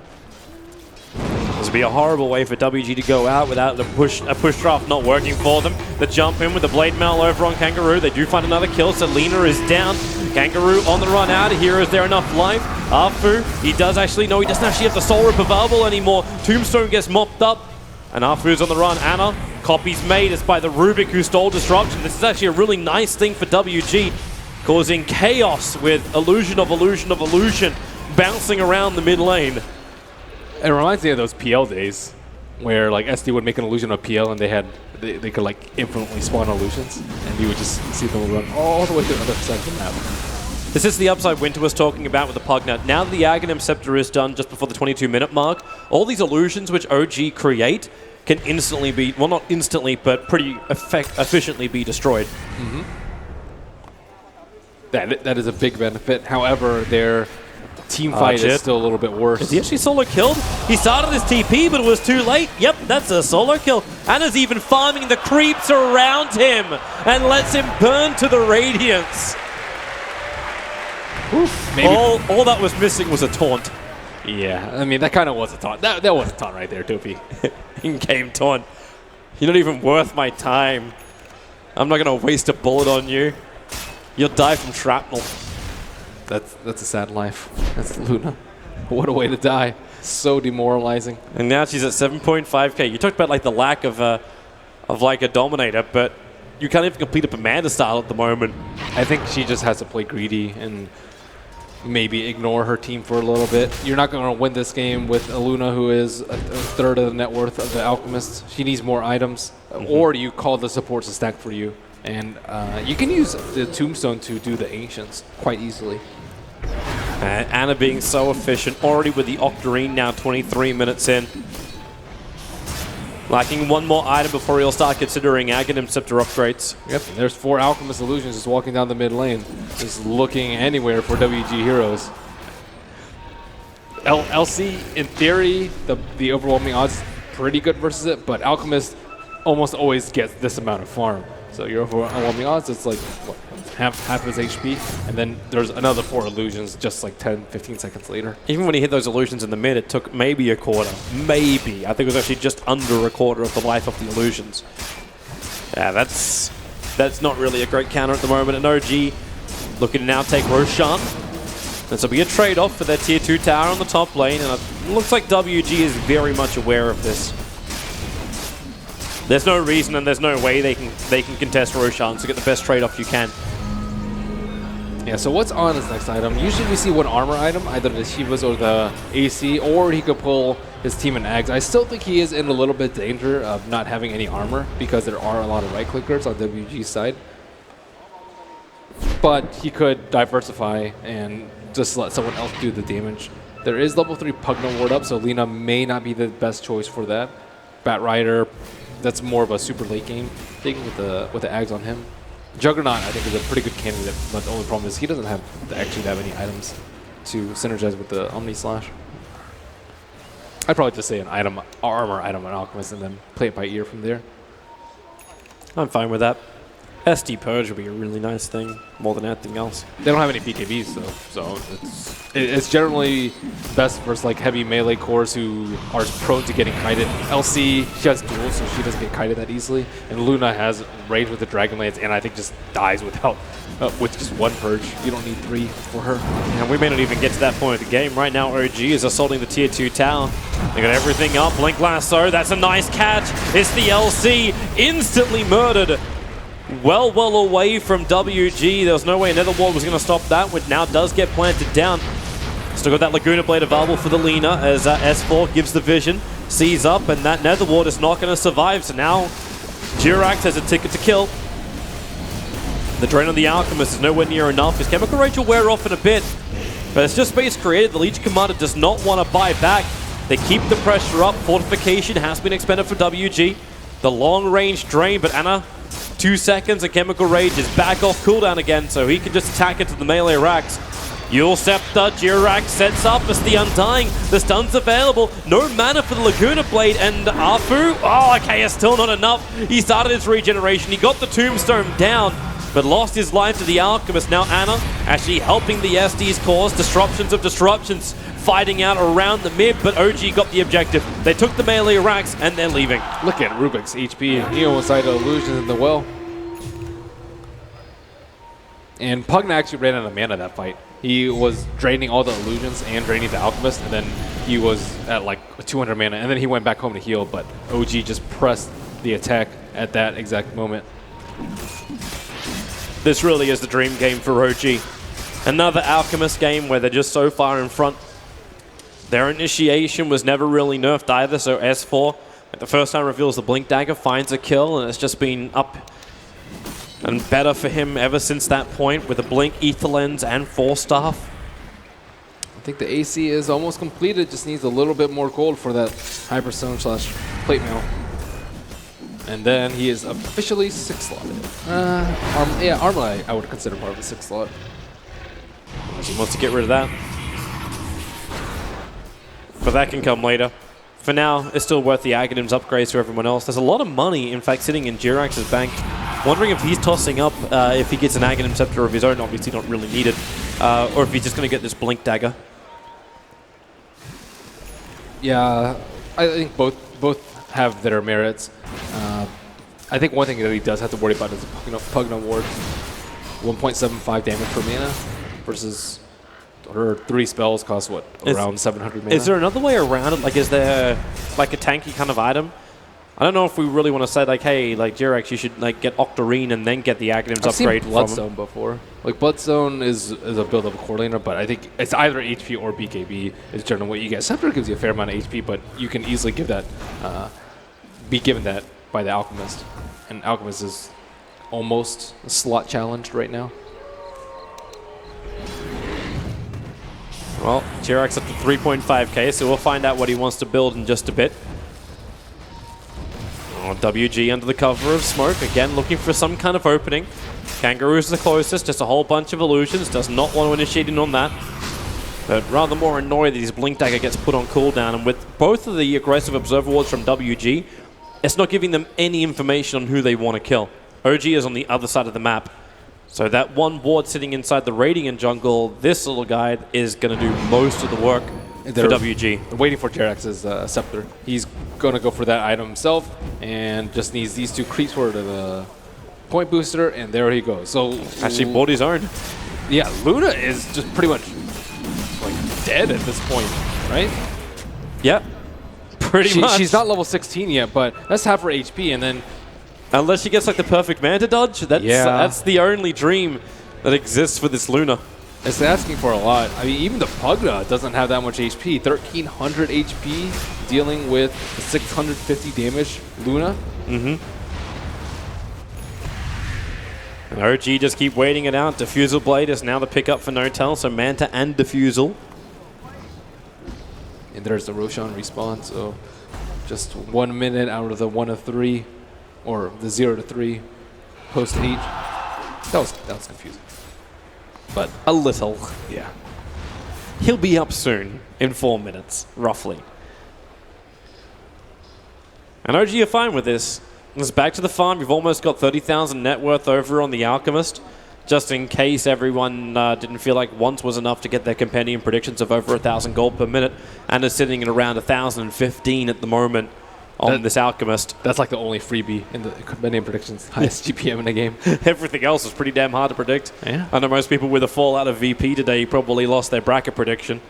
This would be a horrible way for WG to go out without a push draft not working for them. The jump in with the blade mail over on Kangaroo. They do find another kill. Selena is down. Kangaroo on the run out of here. Is there enough life? Afu, he doesn't actually have the Soul Rip available anymore. Tombstone gets mopped up. And Afu's on the run. Ana, copies made. It's by the Rubik who stole Disruption. This is actually a really nice thing for WG. Causing chaos with Illusion of Illusion bouncing around the mid lane. It reminds me of those PL days where like SD would make an illusion of PL and they could like infinitely spawn illusions and you would just see them run all the way to the other side of the map. This is the upside Winter was talking about with the Pugna. Now that the Aghanim Scepter is done just before the 22-minute mark, all these illusions which OG create can instantly be, well not instantly, but pretty efficiently be destroyed. Mm-hmm. That is a big benefit. However, their team fight is still a little bit worse. Is he actually solo killed? He started his TP, but it was too late. Yep, that's a solo kill. Anna's even farming the creeps around him and lets him burn to the Radiance. Oof, all that was missing was a taunt. Yeah, I mean, that kind of was a taunt. That was a taunt right there, Toopy. In-game taunt. You're not even worth my time. I'm not going to waste a bullet on you. You'll die from shrapnel. That's a sad life. That's Luna. What a way to die. So demoralizing. And now she's at 7.5k. You talked about like the lack of like a Dominator, but you can't even complete a Commander style at the moment. I think she just has to play greedy and maybe ignore her team for a little bit. You're not going to win this game with a Luna who is a third of the net worth of the Alchemist. She needs more items. Or you call the supports to stack for you. And you can use the Tombstone to do the Ancients quite easily. And Ana being so efficient, already with the Octarine now 23 minutes in. Lacking one more item before he'll start considering Aghanim Scepter upgrades. Yep, there's 4 Alchemist Illusions just walking down the mid lane, just looking anywhere for WG heroes. LC, in theory, the overwhelming odds pretty good versus it, but Alchemist almost always gets this amount of farm. So your overwhelming odds, it's like what, half his HP, and then there's another 4 illusions just like 10, 15 seconds later. Even when he hit those illusions in the mid, it took maybe a quarter. Maybe. I think it was actually just under a quarter of the life of the illusions. Yeah, that's not really a great counter at the moment. And OG looking to now take Roshan. This will be a trade-off for their tier 2 tower on the top lane, and it looks like WG is very much aware of this. There's no reason and there's no way they can contest Roshan, so get the best trade-off you can. Yeah, so what's on his next item? Usually we see one armor item, either the Shivas or the AC, or he could pull his team in Ags. I still think he is in a little bit danger of not having any armor because there are a lot of right-clickers on WG's side. But he could diversify and just let someone else do the damage. There is level 3 Pugna Ward up, so Lina may not be the best choice for that. Bat Rider, that's more of a super late game thing with the Ags on him. Juggernaut, I think, is a pretty good candidate, but the only problem is he doesn't have actually that many items to synergize with the Omni Slash. I'd probably just say an item, armor item, on Alchemist, and then play it by ear from there. I'm fine with that. SD Purge would be a really nice thing, more than anything else. They don't have any BKBs though, so it's generally best versus like heavy melee cores who are prone to getting kited. LC, she has duels, so she doesn't get kited that easily. And Luna has range with the Dragon Lance, and I think just dies without with just 1 Purge. You don't need 3 for her. And we may not even get to that point of the game. Right now, OG is assaulting the tier 2 tower. They got everything up. Blink Lasso, that's a nice catch. It's the LC, instantly murdered. Well away from WG. There was no way Nether Ward was going to stop that, which now does get planted down. Still got that Laguna Blade available for the Lina as S4 gives the vision, sees up, and that Nether Ward is not going to survive. So now Jirax has a ticket to kill. The Drain on the Alchemist is nowhere near enough. His Chemical Rage will wear off in a bit, but it's just space created. The Legion Commander does not want to buy back. They keep the pressure up. Fortification has been expended for WG. The long-range Drain, but Anna, 2 seconds, and Chemical Rage is back off cooldown again, so he can just attack into the melee racks. Yule Scepter, Jirax sets up as the Undying. The stun's available. No mana for the Laguna Blade, and Afu, oh, okay, it's still not enough. He started his regeneration. He got the Tombstone down, but lost his life to the Alchemist. Now Anna actually helping the SD's cause. Disruptions of disruptions, fighting out around the mid, but OG got the objective. They took the melee racks, and they're leaving. Look at Rubik's HP. He almost had illusions in the well. And Pugna actually ran out of mana that fight. He was draining all the illusions and draining the Alchemist, and then he was at like 200 mana, and then he went back home to heal, but OG just pressed the attack at that exact moment. This really is the dream game for OG. Another Alchemist game where they're just so far in front. Their initiation was never really nerfed either, so S4, like the first time reveals the Blink Dagger, finds a kill, and it's just been up and better for him ever since that point with the Blink, Ether Lens, and Force Staff. I think the AC is almost completed, just needs a little bit more gold for that Hyperstone / Plate Mail. And then he is officially 6-slotted. Yeah, Armor I would consider part of the 6 slot. He wants to get rid of that. But that can come later. For now, it's still worth the Aghanims upgrades for everyone else. There's a lot of money, in fact, sitting in Jirax's bank. Wondering if he's tossing up if he gets an Aghanim Scepter of his own, obviously not really needed, or if he's just going to get this Blink Dagger. Yeah, I think both have their merits. I think one thing that he does have to worry about is the Pugna Ward. 1.75 damage per mana versus her 3 spells cost what, around 700 mana? Is there another way around it? Like, is there like a tanky kind of item? I don't know if we really want to say like, hey, like Jirax, you should like get Octarine and then get the Aghanims upgrade. I've seen Bloodstone before. Like Bloodstone is a build of a core laner, but I think it's either HP or BKB is generally what you get. Scepter gives you a fair amount of HP, but you can easily give that, be given that by the Alchemist, and Alchemist is almost slot challenged right now. Well, Jirax up to 3.5k, so we'll find out what he wants to build in just a bit. Oh, WG under the cover of smoke, again looking for some kind of opening. Kangaroo's the closest, just a whole bunch of illusions, does not want to initiate in on that. But rather more annoyed that his Blink Dagger gets put on cooldown, and with both of the aggressive Observer Wards from WG, it's not giving them any information on who they want to kill. OG is on the other side of the map. So that one ward sitting inside the Radiant jungle, this little guy is going to do most of the work for WG. Waiting for Jerax's Scepter. He's going to go for that item himself and just needs these 2 creeps for the point booster, and there he goes. So actually bought his own. Yeah, Luna is just pretty much like dead at this point, right? Yep. Pretty much. She's not level 16 yet, but that's half her HP, and then unless she gets like the perfect Manta dodge, that's the only dream that exists for this Luna. It's asking for a lot. I mean, even the Pugna doesn't have that much HP. 1,300 HP dealing with 650 damage Luna. Mm-hmm. And OG just keep waiting it out. Diffusal Blade is now the pickup for Notel, so Manta and Diffusal. And there's the Roshan respawn, so just 1 minute out of the 1 of 3, or the 0 to 3 post H. That was confusing. But a little. Yeah. He'll be up soon, in 4 minutes, roughly. And OG are fine with this. It's back to the farm. You've almost got 30,000 net worth over on the Alchemist, just in case everyone didn't feel like once was enough to get their compendium predictions of over 1,000 gold per minute, and is sitting at around 1,015 at the moment on this Alchemist. That's like the only freebie in the compendium predictions. Highest GPM in the game. Everything else is pretty damn hard to predict. Yeah. I know most people with a fall out of VP today probably lost their bracket prediction,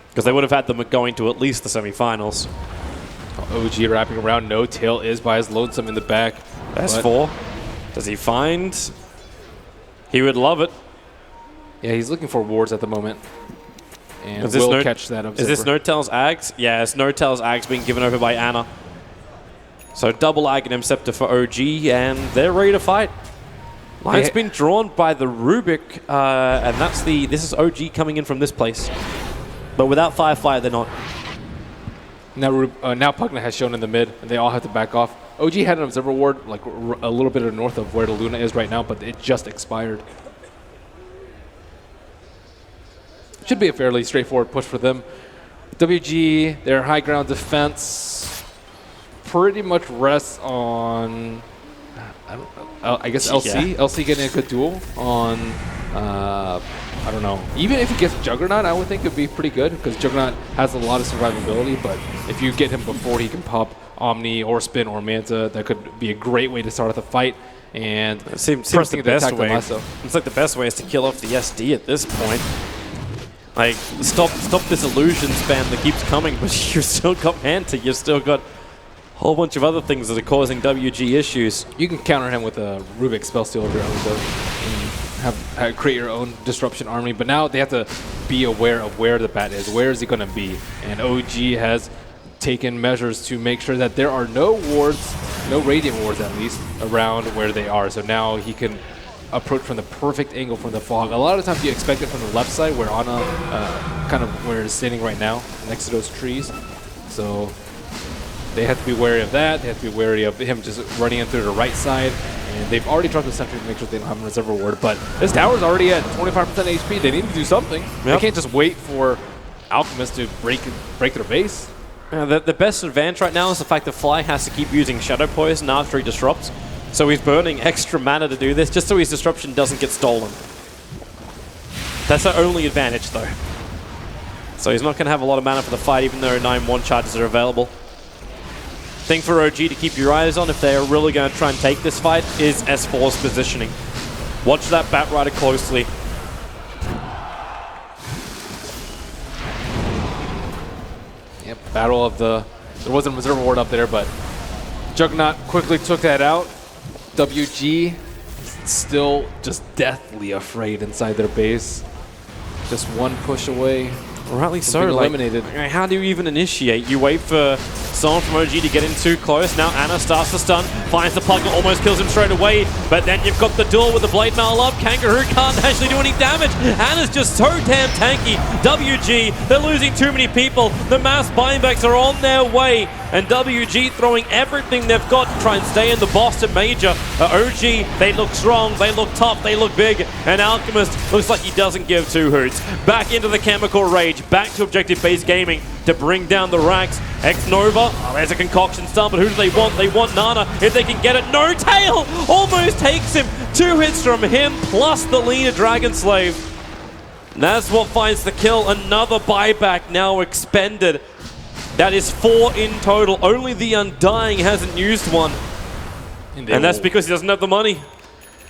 because they would have had them going to at least the semifinals. OG wrapping around. No tail is by his lonesome in the back. S4. Does he find? He would love it. Yeah, he's looking for wards at the moment. And is this will catch that observer. Is this Notel's Ags? Yeah, it's Notel's Ags being given over by Ana. So double Aghanim Scepter for OG, and they're ready to fight. Line's been drawn by the Rubik, and this is OG coming in from this place. But without Firefly, they're not. Now Pugna has shown in the mid, and they all have to back off. OG had an observer ward like a little bit north of where the Luna is right now, but it just expired. Should be a fairly straightforward push for them. WG, their high ground defense pretty much rests on, I guess LC. Yeah. LC getting a good duel on, I don't know. Even if he gets Juggernaut, I would think it would be pretty good, because Juggernaut has a lot of survivability, but if you get him before he can pop Omni or Spin or Manta, that could be a great way to start off the fight. And it seems the best way. It's like the best way is to kill off the SD at this point. Like, stop this illusion spam that keeps coming, but you've still got Manta, you've still got a whole bunch of other things that are causing WG issues. You can counter him with a Rubik Spellsteal of your own, though, and have create your own Disruption army, but now they have to be aware of where the bat is. Where is he going to be? And OG has taken measures to make sure that there are no wards, no Radiant wards at least, around where they are. So now he can approach from the perfect angle from the fog. A lot of times you expect it from the left side, where Ana kind of where it's standing right now, next to those trees. So they have to be wary of that. They have to be wary of him just running in through the right side. And they've already dropped the sentry to make sure they don't have a reserve ward. But this tower's already at 25% HP. They need to do something. Yep. They can't just wait for Alchemist to break their base. The best advantage right now is the fact that Fly has to keep using Shadow Poison after he disrupts. So he's burning extra mana to do this, just so his disruption doesn't get stolen. That's our only advantage, though. So he's not going to have a lot of mana for the fight, even though 9-1 charges are available. Thing for OG to keep your eyes on if they are really going to try and take this fight is S4's positioning. Watch that Batrider closely. Yep, battle of the... There wasn't a reserve ward up there, but Juggernaut quickly took that out. WG still just deathly afraid inside their base. Just one push away. Rightly so. Eliminated. Like, how do you even initiate? You wait for someone from OG to get in too close. Now Ana starts to stun, finds the Pugna, almost kills him straight away. But then you've got the duel with the Blade Mail up. Kangaroo can't actually do any damage. Ana's just so damn tanky. WG, they're losing too many people. The mass buybacks are on their way. And WG throwing everything they've got to try and stay in the Boston Major. OG, they look strong, they look tough, they look big. And Alchemist looks like he doesn't give two hoots. Back into the Chemical Rage, back to objective-based gaming. to bring down the ranks. X-Nova, there's a concoction start, but who do they want? They want Nana. If they can get it, no tail! Almost takes him. 2 hits from him, plus the leader Dragon Slave. And that's what finds the kill. Another buyback now expended. That is 4 in total. Only the Undying hasn't used one. And that's because he doesn't have the money.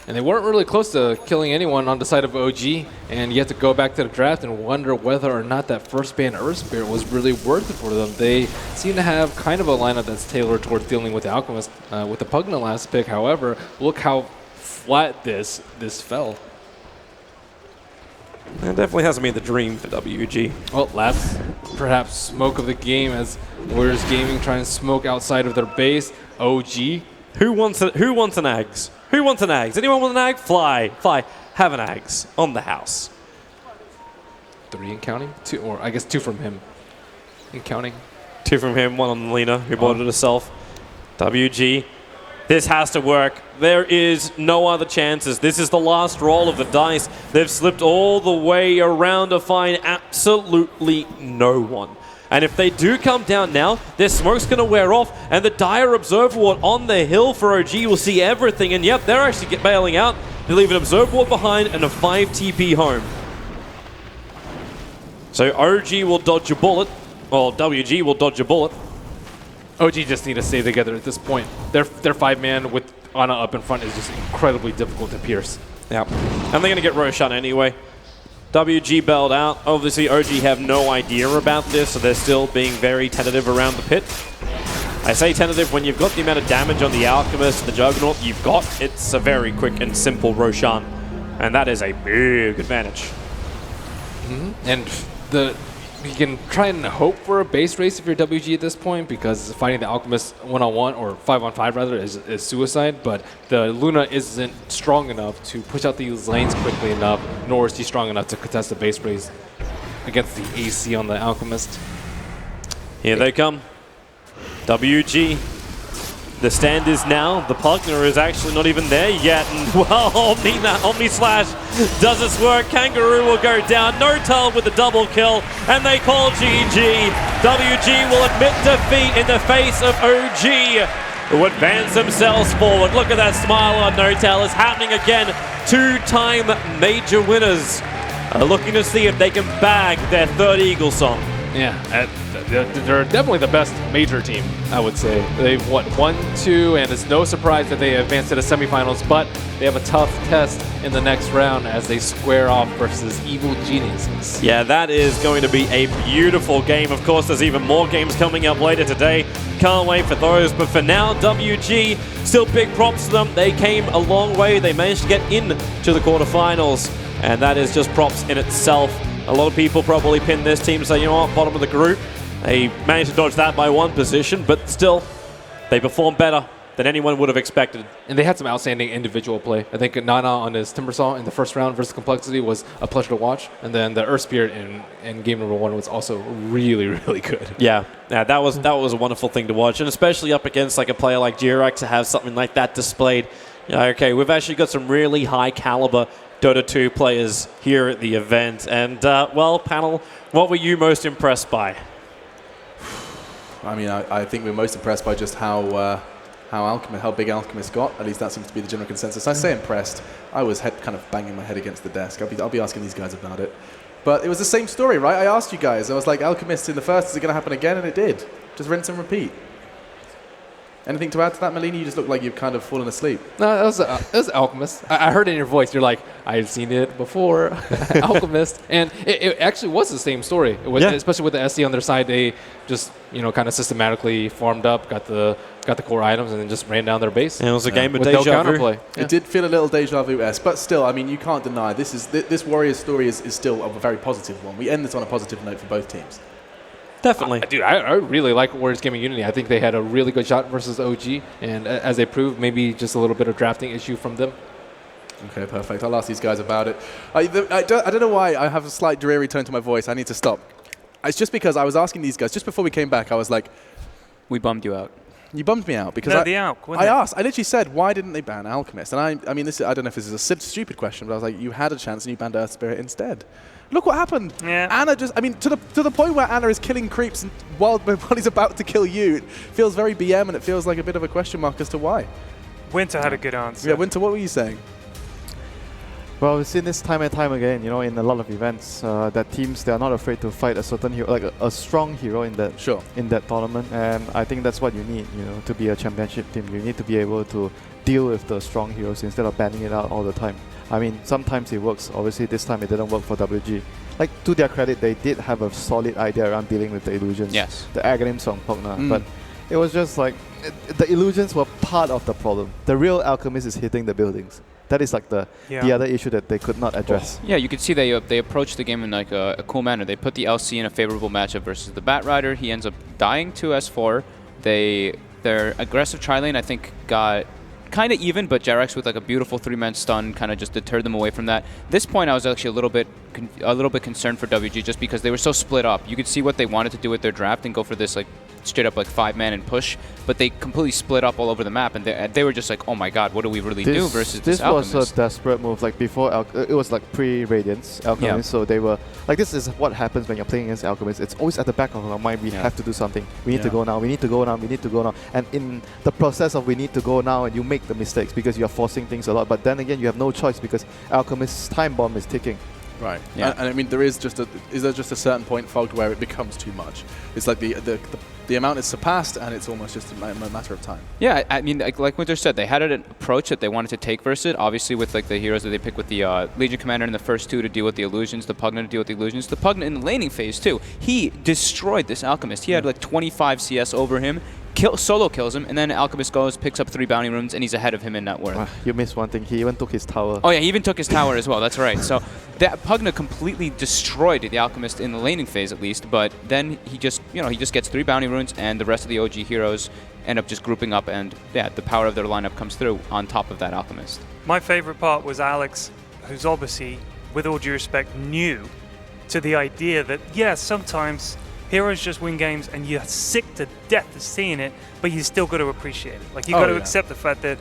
And they weren't really close to killing anyone on the side of OG, and you have to go back to the draft and wonder whether or not that first ban Earth Spirit was really worth it for them. They seem to have kind of a lineup that's tailored towards dealing with the Alchemist. With the Pugna last pick, however, look how flat this fell. It definitely hasn't been the dream for WG. Well, last perhaps smoke of the game as Warriors Gaming trying to smoke outside of their base. OG. Who wants an Ags? Who wants an Ags? Anyone want an Ag? Fly. Have an Ags on the house. 3 in counting? 2, or I guess 2 from him in counting. 2 from him, 1 on Lena, who bought it herself. WG. This has to work. There is no other chances. This is the last roll of the dice. They've slipped all the way around to find absolutely no one. And if they do come down now, their smoke's going to wear off, and the Dire Observer Ward on the hill for OG will see everything. And yep, they're actually bailing out. They leave an Observer Ward behind and a 5 TP home. So OG will dodge a bullet, or WG will dodge a bullet. OG just need to stay together at this point. Their 5-man with Ana up in front is just incredibly difficult to pierce. Yeah, and they're going to get Roshan anyway. WG bailed out. Obviously, OG have no idea about this, so they're still being very tentative around the pit. I say tentative when you've got the amount of damage on the Alchemist, the Juggernaut you've got. It's a very quick and simple Roshan, and that is a big advantage. And you can try and hope for a base race if you're WG at this point, because fighting the Alchemist 1-on-1 or 5-on-5 rather is suicide, but the Luna isn't strong enough to push out these lanes quickly enough, nor is he strong enough to contest the base race against the AC on the Alchemist. Here they come. WG. The stand is now. The Pugner is actually not even there yet. And well, Omni Slash does its work. Kangaroo will go down. Notal with the double kill. And they call GG. WG will admit defeat in the face of OG, who advance themselves forward. Look at that smile on Notal. It's happening again. 2-time major winners are looking to see if they can bag their 3rd Eagle song. Yeah, they're definitely the best major team, I would say. They've won 1-2, and it's no surprise that they advanced to the semifinals, but they have a tough test in the next round as they square off versus Evil Geniuses. Yeah, that is going to be a beautiful game. Of course, there's even more games coming up later today. Can't wait for those, but for now, WG, still big props to them. They came a long way. They managed to get into the quarterfinals, and that is just props in itself. A lot of people probably pin this team and say, you know what, bottom of the group. They managed to dodge that by 1 position, but still, they performed better than anyone would have expected. And they had some outstanding individual play. I think Nana on his Timbersaw in the first round versus Complexity was a pleasure to watch. And then the Earth Spirit in game number 1 was also really, really good. Yeah, that was a wonderful thing to watch, and especially up against like a player like Jirak to have something like that displayed. Okay, we've actually got some really high caliber Dota 2 players here at the event. And, well, panel, what were you most impressed by? I mean, I think we're most impressed by just how big Alchemist got. At least that seems to be the general consensus. I say impressed. I was kind of banging my head against the desk. I'll be asking these guys about it. But it was the same story, right? I asked you guys. I was like, Alchemist in the first, is it going to happen again? And it did. Just rinse and repeat. Anything to add to that, Malini? You just look like you've kind of fallen asleep. No, that was Alchemist. I heard it in your voice. You're like, I've seen it before, Alchemist. And it actually was the same story. It was, especially with the SD on their side. They just, kind of systematically farmed up, got the core items, and then just ran down their base. And it was a game of with deja vu. counterplay. Yeah. It did feel a little deja vu-esque, but still, I mean, you can't deny this Warriors story is still a very positive one. We end this on a positive note for both teams. Definitely. Dude, I really like Warriors Gaming Unity. I think they had a really good shot versus OG, and as they proved, maybe just a little bit of drafting issue from them. Okay, perfect. I'll ask these guys about it. I don't know why I have a slight dreary tone to my voice. I need to stop. It's just because I was asking these guys, just before we came back, I was like, We bummed you out. You bummed me out because No, the Alk, I wasn't it? asked. I literally said, why didn't they ban Alchemist? And I mean, I don't know if this is a stupid question, but I was like, you had a chance and you banned Earth Spirit instead. Look what happened. Yeah. Anna just, I mean, to the point where Anna is killing creeps while he's about to kill you. It feels very BM, and it feels like a bit of a question mark as to why. Winter had a good answer. Yeah, Winter, what were you saying? Well, we've seen this time and time again, you know, in a lot of events, that teams, they are not afraid to fight a certain hero, like a strong hero in that in that tournament, and I think that's what you need, you know, to be a championship team. You need to be able to deal with the strong heroes instead of banning it out all the time. I mean, sometimes it works. Obviously, this time it didn't work for WG. Like, to their credit, they did have a solid idea around dealing with the illusions. Yes. The Aghanim Song Pogna, but it was just like, the illusions were part of the problem. The real alchemist is hitting the buildings. That is like the other issue that they could not address. Yeah, you could see they approached the game in like a cool manner. They put the LC in a favorable matchup versus the Bat Rider. He ends up dying to S4. Their aggressive tri-lane, I think, got kind of even, but Jarex with like a beautiful 3-man stun kind of just deterred them away from that. This point, I was actually a little bit concerned for WG just because they were so split up. You could see what they wanted to do with their draft and go for this like straight up like 5-man and push, but they completely split up all over the map, and they were just like, oh my god, what do we really do versus this Alchemist? This was a desperate move. Like before, it was like pre-Radiance Alchemist, so they were like, this is what happens when you're playing against Alchemist. It's always at the back of our mind, we have to do something. We need to go now, we need to go now, we need to go now. And in the process of we need to go now, and you make the mistakes because you're forcing things a lot, but then again, you have no choice because Alchemist's time bomb is ticking. Right. Yeah. And I mean, is there just a certain point, Fogged, where it becomes too much? It's like the amount is surpassed, and it's almost just a matter of time. Yeah, I mean, like Winter said, they had an approach that they wanted to take versus it. Obviously, with like the heroes that they pick with the Legion Commander in the first two to deal with the illusions, the Pugna to deal with the illusions, the Pugna in the laning phase too. He destroyed this Alchemist. He had like 25 CS over him. Solo kills him, and then Alchemist goes, picks up 3 bounty runes, and he's ahead of him in net worth. You missed one thing. He even took his tower. Oh yeah, he even took his tower as well. That's right. So that Pugna completely destroyed the Alchemist in the laning phase, at least. But then he just gets 3 bounty runes, and the rest of the OG heroes end up just grouping up, and yeah, the power of their lineup comes through on top of that Alchemist. My favorite part was Alex, who's obviously, with all due respect, new to the idea that, yeah, sometimes heroes just win games and you're sick to death of seeing it, but you still got to appreciate it. Like, you got to accept the fact that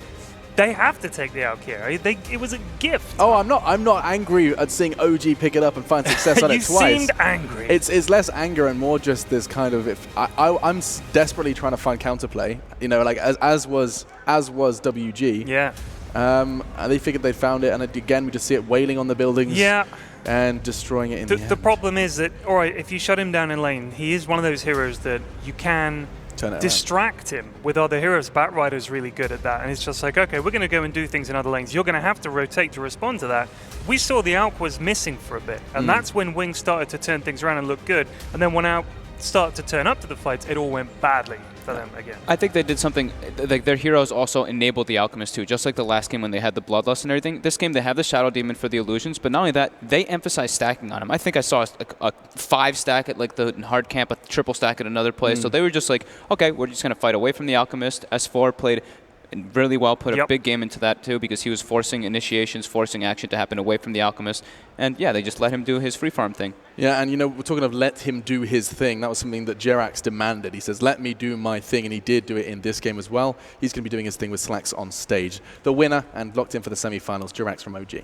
they have to take the Alk here. It was a gift. Oh, I'm not angry at seeing OG pick it up and find success on it twice. You seemed angry. It's less anger and more just this kind of, I'm desperately trying to find counterplay, you know, like as was WG. Yeah. And they figured they found it, and again we just see it wailing on the buildings. Yeah. And destroying it in the end. The problem is that, all right, if you shut him down in lane, he is one of those heroes that you can distract him with other heroes. Bat Rider's really good at that, and it's just like, okay, we're going to go and do things in other lanes. You're going to have to rotate to respond to that. We saw the Alk was missing for a bit, and that's when Wing started to turn things around and look good, and then when Alk started to turn up to the fights, it all went badly for them again. I think they did something, like their heroes also enabled the Alchemist too, just like the last game when they had the Bloodlust and everything. This game they have the Shadow Demon for the illusions, but not only that, they emphasize stacking on him. I think I saw a 5 stack at like the hard camp, a triple stack at another place, so they were just like, okay, we're just going to fight away from the Alchemist. S4 played really well, put a big game into that too, because he was forcing initiations, forcing action to happen away from the Alchemist, and yeah, they just let him do his free farm thing. Yeah, and you know, we're talking of let him do his thing. That was something that Jerax demanded. He says, let me do my thing, and he did do it in this game as well. He's going to be doing his thing with Slacks on stage. The winner, and locked in for the semi-finals, Jerax from OG.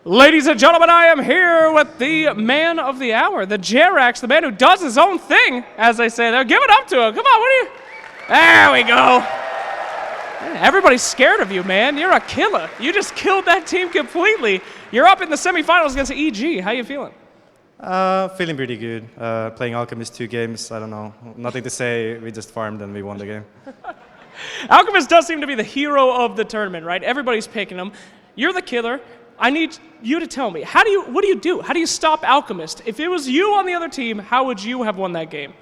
Ladies and gentlemen, I am here with the man of the hour, the Jerax, the man who does his own thing, as they say there. Give it up to him. Come on, what are you? There we go. Everybody's scared of you, man. You're a killer. You just killed that team completely. You're up in the semifinals against EG. How you feeling? Feeling pretty good. Playing Alchemist 2 games, I don't know. Nothing to say. We just farmed and we won the game. Alchemist does seem to be the hero of the tournament, right? Everybody's picking him. You're the killer. I need you to tell me, what do you do? How do you stop Alchemist? If it was you on the other team, how would you have won that game?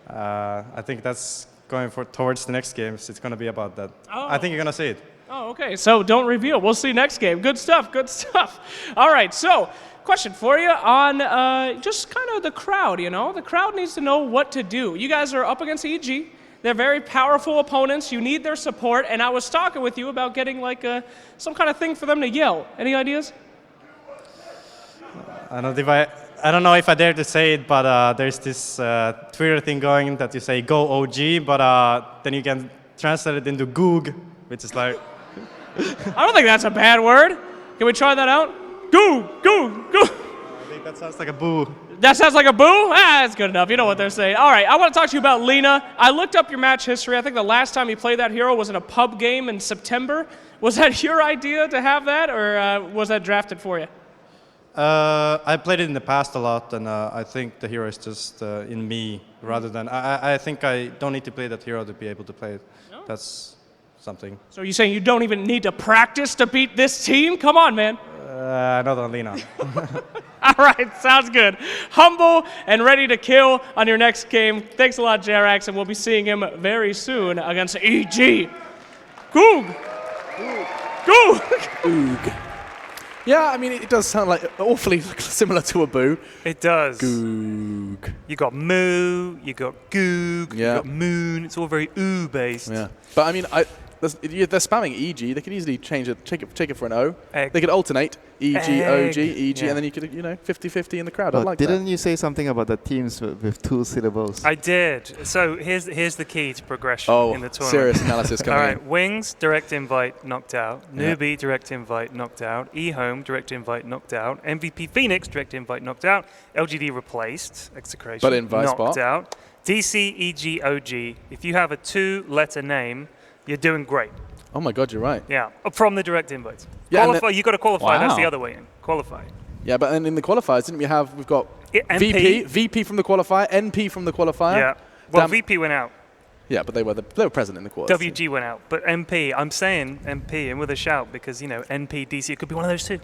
I think that's going towards the next game. So it's going to be about that. Oh. I think you're going to see it. Oh, okay. So don't reveal. We'll see next game. Good stuff. Good stuff. All right. So question for you on just kind of the crowd, you know? The crowd needs to know what to do. You guys are up against EG. They're very powerful opponents. You need their support. And I was talking with you about getting like some kind of thing for them to yell. Any ideas? I don't know if I don't know if I dare to say it, but there's this Twitter thing going that you say "Go OG," but then you can translate it into "Goog," which is like. I don't think that's a bad word. Can we try that out? Goo, goo, goo. I think that sounds like a boo. That sounds like a boo? That's good enough. You know what they're saying. All right, I want to talk to you about Lina. I looked up your match history. I think the last time you played that hero was in a pub game in September. Was that your idea to have that, or was that drafted for you? I played it in the past a lot, and I think the hero is just in me rather than. I think I don't need to play that hero to be able to play it. No? That's something. So you're saying you don't even need to practice to beat this team? Come on, man. Not on Lina. All right, sounds good. Humble and ready to kill on your next game. Thanks a lot, Jerax, and we'll be seeing him very soon against EG. Goog! Goog! Oog. Yeah, I mean, it does sound like awfully similar to a boo. It does. Goog. You got moo, you got goog, Yeah. you got moon. It's all very ooh based. Yeah. But I mean, they're spamming EG. They could easily change it, take it for an O. Egg. They could alternate EG, Egg. OG, EG, Yeah. and then you could, 50-50 in the crowd. I But like didn't that. you say something about the teams with 2 syllables? I did. So here's the key to progression Oh, in the tournament. serious analysis All coming right, in. Wings, direct invite, knocked out. Yeah. Newbie, direct invite, knocked out. eHome, direct invite, knocked out. MVP Phoenix, direct invite, knocked out. LGD replaced, execration, But invite knocked spot. out. DC, EG, OG. If you have a 2-letter name, you're doing great. Oh my God, you're right. Yeah, from the direct invites. Yeah, and Qualify, you got to qualify. That's the Wow. other way in. Qualify. Yeah, but then in the qualifiers, didn't we have? We've got MP. VP from the qualifier, NP from the qualifier. Yeah. Well, Damn- VP went out. Yeah, but they were present in the quarters. WG went out. But MP, I'm saying MP, and with a shout, because, NP, DC, it could be one of those two.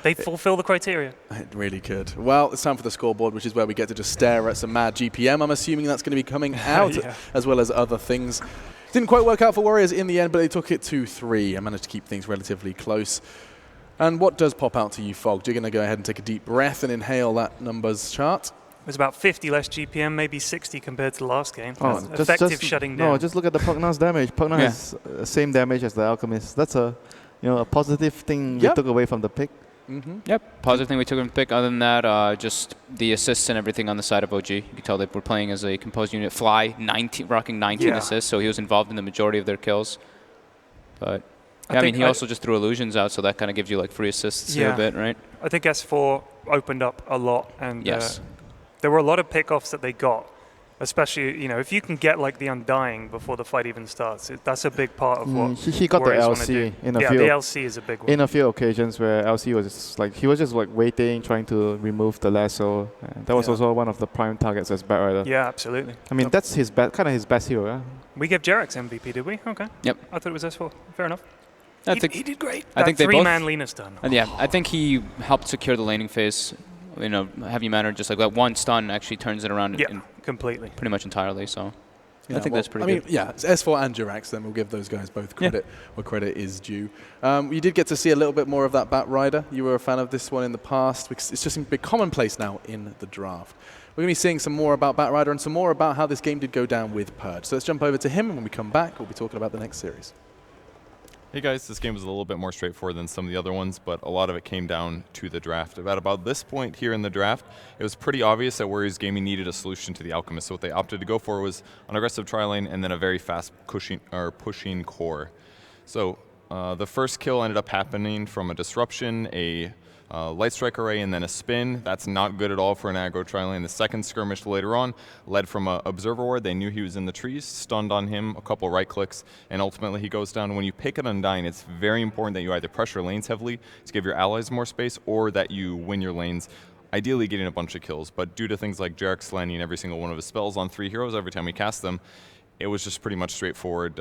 They fulfill the criteria. It really could. Well, it's time for the scoreboard, which is where we get to just stare at some mad GPM. I'm assuming that's going to be coming out, Yeah. as well as other things. Didn't quite work out for Warriors in the end, but they took it 2-3 and managed to keep things relatively close. And what does pop out to you, Fog? You're going to go ahead and take a deep breath and inhale that numbers chart. It was about 50 less GPM, maybe 60 compared to the last game. Oh, That's effective shutting down. No, just look at the Pugna's damage. Pugna has same damage as the Alchemist. That's a positive thing we took away from the pick. Mm-hmm. Yep, positive thing we took from the pick. Other than that, just the assists and everything on the side of OG. You can tell they were playing as a composed unit. Fly, rocking 19 assists, so he was involved in the majority of their kills. But I mean, he also just threw illusions out, so that kind of gives you like free assists here a bit, right? I think S4 opened up a lot, and Yes. there were a lot of pickoffs that they got. Especially, if you can get like the Undying before the fight even starts, that's a big part of what He got the Warriors wanna LC do. in a yeah, few. the LC is a big one. In a few occasions where LC was just waiting, trying to remove the lasso. That was also one of the prime targets as Batrider. Yeah, absolutely. I mean, that's his kind of his best hero. Yeah? We gave Jerax MVP, did we? Okay. Yep. I thought it was S4. Fair enough. I think He did great. I think they both. three-man Lina stun. And yeah, I think he helped secure the laning phase. Heavy manner, just like that one stun actually turns it around Yeah, in completely. pretty much entirely. So Yeah, I think that's pretty good. Yeah, it's S4 and Jirax, then we'll give those guys both credit where credit is due. You did get to see a little bit more of that Batrider. You were a fan of this one in the past because it's just a big commonplace now in the draft. We're going to be seeing some more about Batrider and some more about how this game did go down with Purge. So let's jump over to him, and when we come back, we'll be talking about the next series. Hey guys, this game was a little bit more straightforward than some of the other ones, but a lot of it came down to the draft. About this point here in the draft, it was pretty obvious that Warriors Gaming needed a solution to the Alchemist. So what they opted to go for was an aggressive tri-lane and then a very fast pushing core. So the first kill ended up happening from a disruption, a light strike array, and then a spin. That's not good at all for an aggro tri-lane. The second skirmish later on led from an observer ward. They knew he was in the trees, stunned on him, a couple right clicks, and ultimately he goes down. When you pick an Undying, it's very important that you either pressure lanes heavily to give your allies more space, or that you win your lanes, ideally getting a bunch of kills. But due to things like Jerax landing every single one of his spells on 3 heroes every time he cast them, it was just pretty much straightforward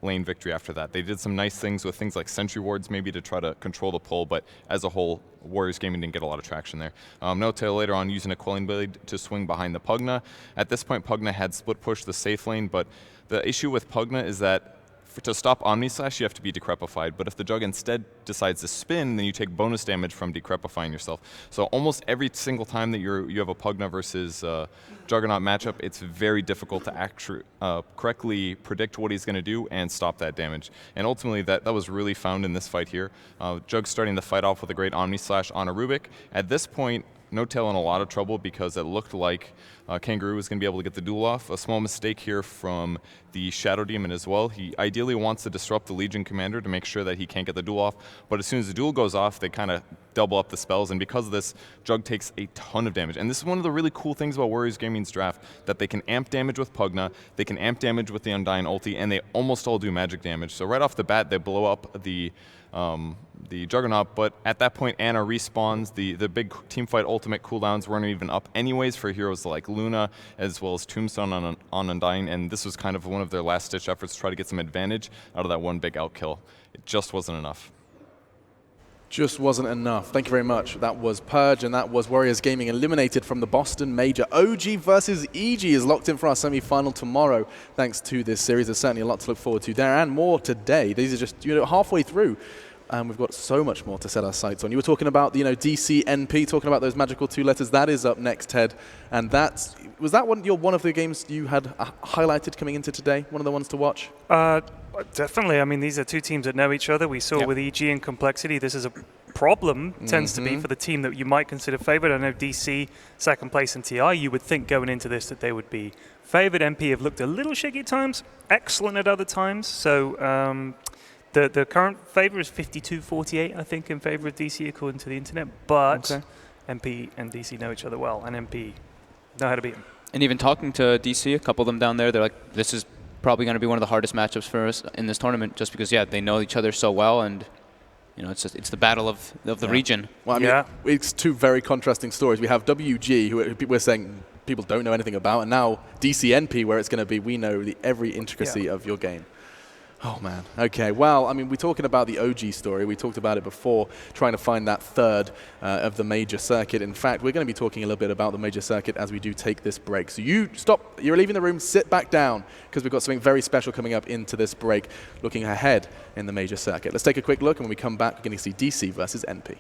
lane victory after that. They did some nice things with things like sentry wards maybe to try to control the pull, but as a whole, Warriors Gaming didn't get a lot of traction there. Notail later on using a Quelling Blade to swing behind the Pugna. At this point, Pugna had split pushed the safe lane, but the issue with Pugna is that to stop Omni Slash, you have to be decrepified, but if the Jug instead decides to spin, then you take bonus damage from decrepifying yourself. So almost every single time that you have a Pugna versus Juggernaut matchup, it's very difficult to correctly predict what he's going to do and stop that damage. And ultimately, that was really found in this fight here. Jug starting the fight off with a great Omni Slash on a Rubik. At this point, No-Tail in a lot of trouble because it looked like Kangaroo was going to be able to get the duel off. A small mistake here from the Shadow Demon as well. He ideally wants to disrupt the Legion Commander to make sure that he can't get the duel off, but as soon as the duel goes off, they kind of double up the spells, and because of this, Jug takes a ton of damage. And this is one of the really cool things about Warriors Gaming's draft, that they can amp damage with Pugna, they can amp damage with the Undying ulti, and they almost all do magic damage. So right off the bat, they blow up the Juggernaut, but at that point Anna respawns. The big teamfight ultimate cooldowns weren't even up anyways for heroes like Luna as well as Tombstone on Undying, and this was kind of one of their last-ditch efforts to try to get some advantage out of that one big outkill. It just wasn't enough. Just wasn't enough. Thank you very much. That was Purge, and that was Warriors Gaming eliminated from the Boston Major. OG versus EG is locked in for our semi-final tomorrow. Thanks to this series, there's certainly a lot to look forward to there, and more today. These are just halfway through, and we've got so much more to set our sights on. You were talking about DCNP, talking about those magical 2 letters. That is up next, Ted, and was that one of the games you had highlighted coming into today? One of the ones to watch? Definitely. I mean, these are 2 teams that know each other. We saw with EG and Complexity, this is a problem, tends to be for the team that you might consider favored. I know DC, second place in TI, you would think going into this that they would be favored. MP have looked a little shaky at times, excellent at other times. So the current favor is 52-48, I think, in favor of DC according to the internet. But MP and DC know each other well, and MP know how to beat them. And even talking to DC, a couple of them down there, they're like, this is probably going to be one of the hardest matchups for us in this tournament, just because they know each other so well, and it's the battle of the region. Well, I mean, it's 2 very contrasting stories. We have WG, who we're saying people don't know anything about, and now DCNP, where it's going to be we know every intricacy of your game. Oh, man. Okay, well, I mean, we're talking about the OG story. We talked about it before, trying to find that third of the major circuit. In fact, we're going to be talking a little bit about the major circuit as we do take this break. So you stop. You're leaving the room. Sit back down, because we've got something very special coming up into this break, looking ahead in the major circuit. Let's take a quick look, and when we come back, we're going to see DC versus NP.